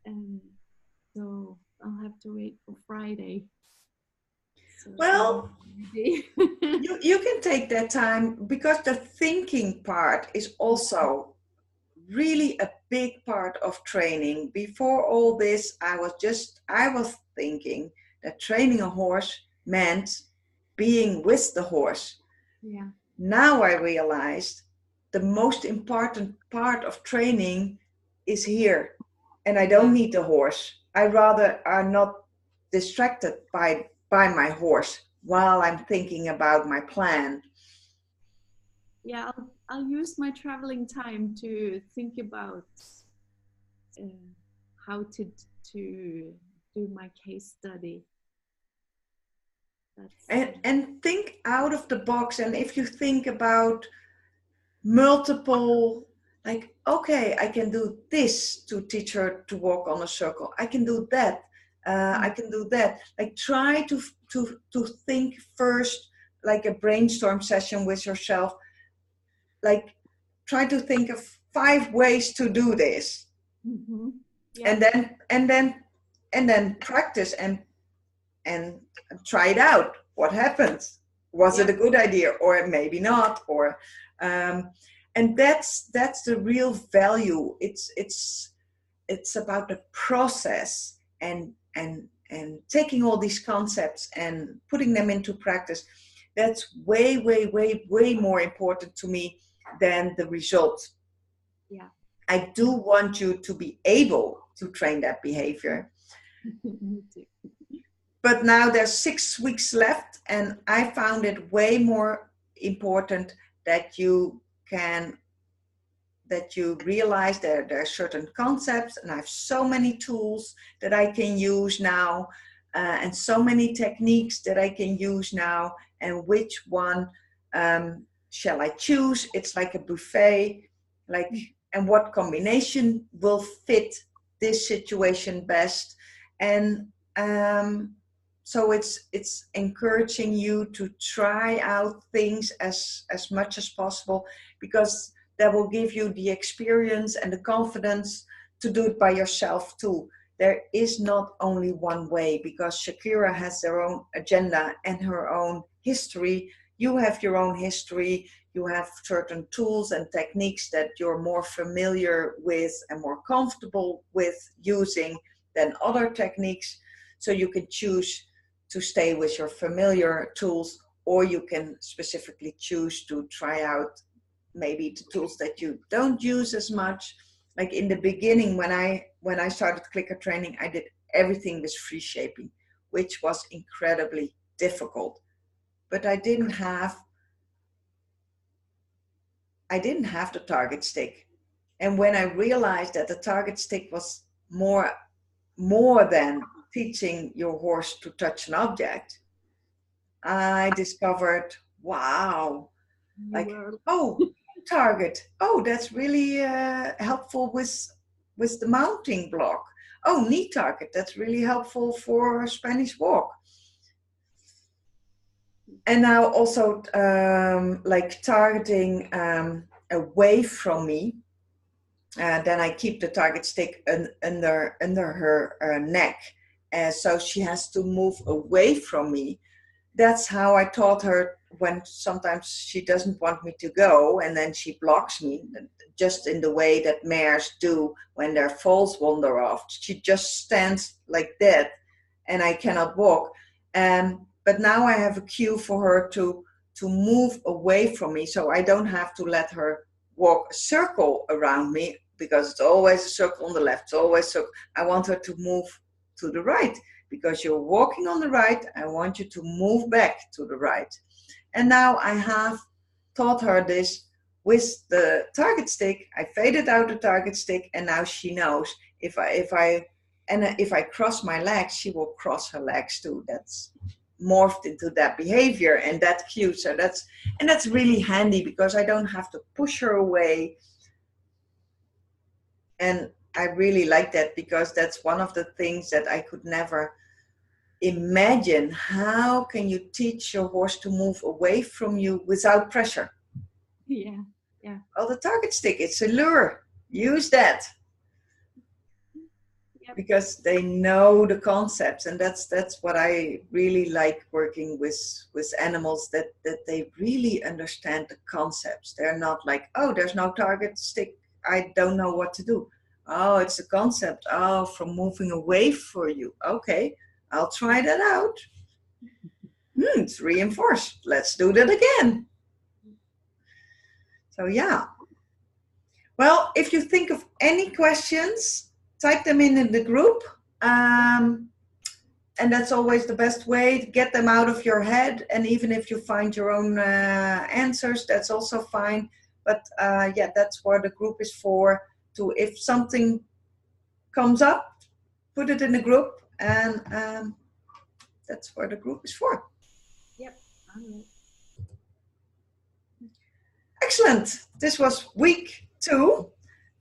And so I'll have to wait for Friday. So well, you can take that time, because the thinking part is also really a big part of training. Before all this, I was thinking that training a horse meant being with the horse. Yeah. Now I realized the most important part of training is here, and I don't need the horse. I rather are not distracted by my horse while I'm thinking about my plan. Yeah, I'll use my traveling time to think about uh, how to do my case study. And think out of the box. And if you think about multiple, like, okay, I can do this to teach her to walk on a circle. I can do that. I can do that. Like, try to think first, like a brainstorm session with yourself. Like, try to think of 5 ways to do this, Mm-hmm. Yeah. and then practice and try it out. What happens? Was it a good idea, or maybe not? Or and that's the real value. It's about the process, and taking all these concepts and putting them into practice. That's way, way, way, way more important to me than the result. Yeah. I do want you to be able to train that behavior. Me too. But now there's 6 weeks left, and I found it way more important that you realize that there are certain concepts, and I have so many tools that I can use now, and so many techniques that I can use now, and which one shall I choose? It's like a buffet, like, and what combination will fit this situation best? And so it's encouraging you to try out things as much as possible, because that will give you the experience and the confidence to do it by yourself too. There is not only one way, because Shakira has her own agenda and her own history. You have your own history. You have certain tools and techniques that you're more familiar with and more comfortable with using than other techniques. So you can choose to stay with your familiar tools, or you can specifically choose to try out maybe the tools that you don't use as much. Like in the beginning, when I started clicker training, I did everything with free shaping, which was incredibly difficult. But I didn't have the target stick. And when I realized that the target stick was more than teaching your horse to touch an object, I discovered, wow, like, oh, target. Oh, that's really helpful with the mounting block. Oh, knee target. That's really helpful for Spanish walk. And now also like targeting away from me. Then I keep the target stick under her neck, so she has to move away from me. That's how I taught her, when sometimes she doesn't want me to go and then she blocks me, just in the way that mares do when their foals wander off. She just stands like that and I cannot walk. But now I have a cue for her to move away from me, so I don't have to let her walk a circle around me, because it's always a circle on the left. It's always so. I want her to move to the right, because you're walking on the right. I want you to move back to the right. And now I have taught her this with the target stick. I faded out the target stick, and now she knows if I cross my legs, she will cross her legs too. That's morphed into that behavior and that cue. So that's really handy, because I don't have to push her away. And I really like that, because that's one of the things that I could never imagine. How can you teach your horse to move away from you without pressure? Yeah. Well, the target stick, it's a lure. Use that. Yep. Because they know the concepts, and that's what I really like working with animals, that they really understand the concepts. They're not like, oh, there's no target stick, I don't know what to do. Oh, it's a concept. Oh, from moving away for you. Okay, I'll try that out. It's reinforced. Let's do that again. So yeah. Well, if you think of any questions, type them in the group. and that's always the best way to get them out of your head. And even if you find your own answers, that's also fine. But yeah, that's what the group is for. To, if something comes up, put it in the group, and that's what the group is for. Yep. All right. Excellent. This was week 2,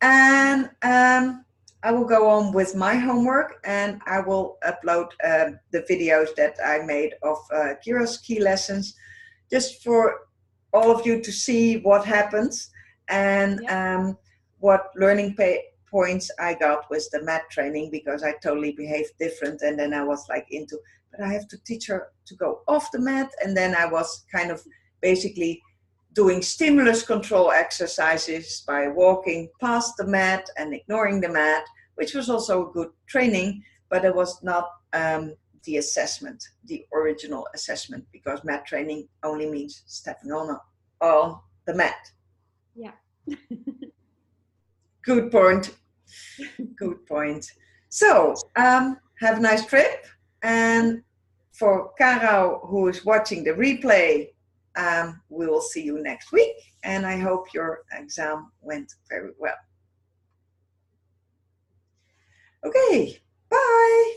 and I will go on with my homework, and I will upload the videos that I made of Kira's key lessons, just for all of you to see what happens and what learning points I got with the mat training, because I totally behaved different. And then I was like into, but I have to teach her to go off the mat. And then I was kind of basically doing stimulus control exercises by walking past the mat and ignoring the mat, which was also a good training, but it was not the assessment, the original assessment, because mat training only means stepping on the mat. Yeah. Good point. Good point. So have a nice trip. And for Caro, who is watching the replay, we will see you next week. And I hope your exam went very well. Okay, bye.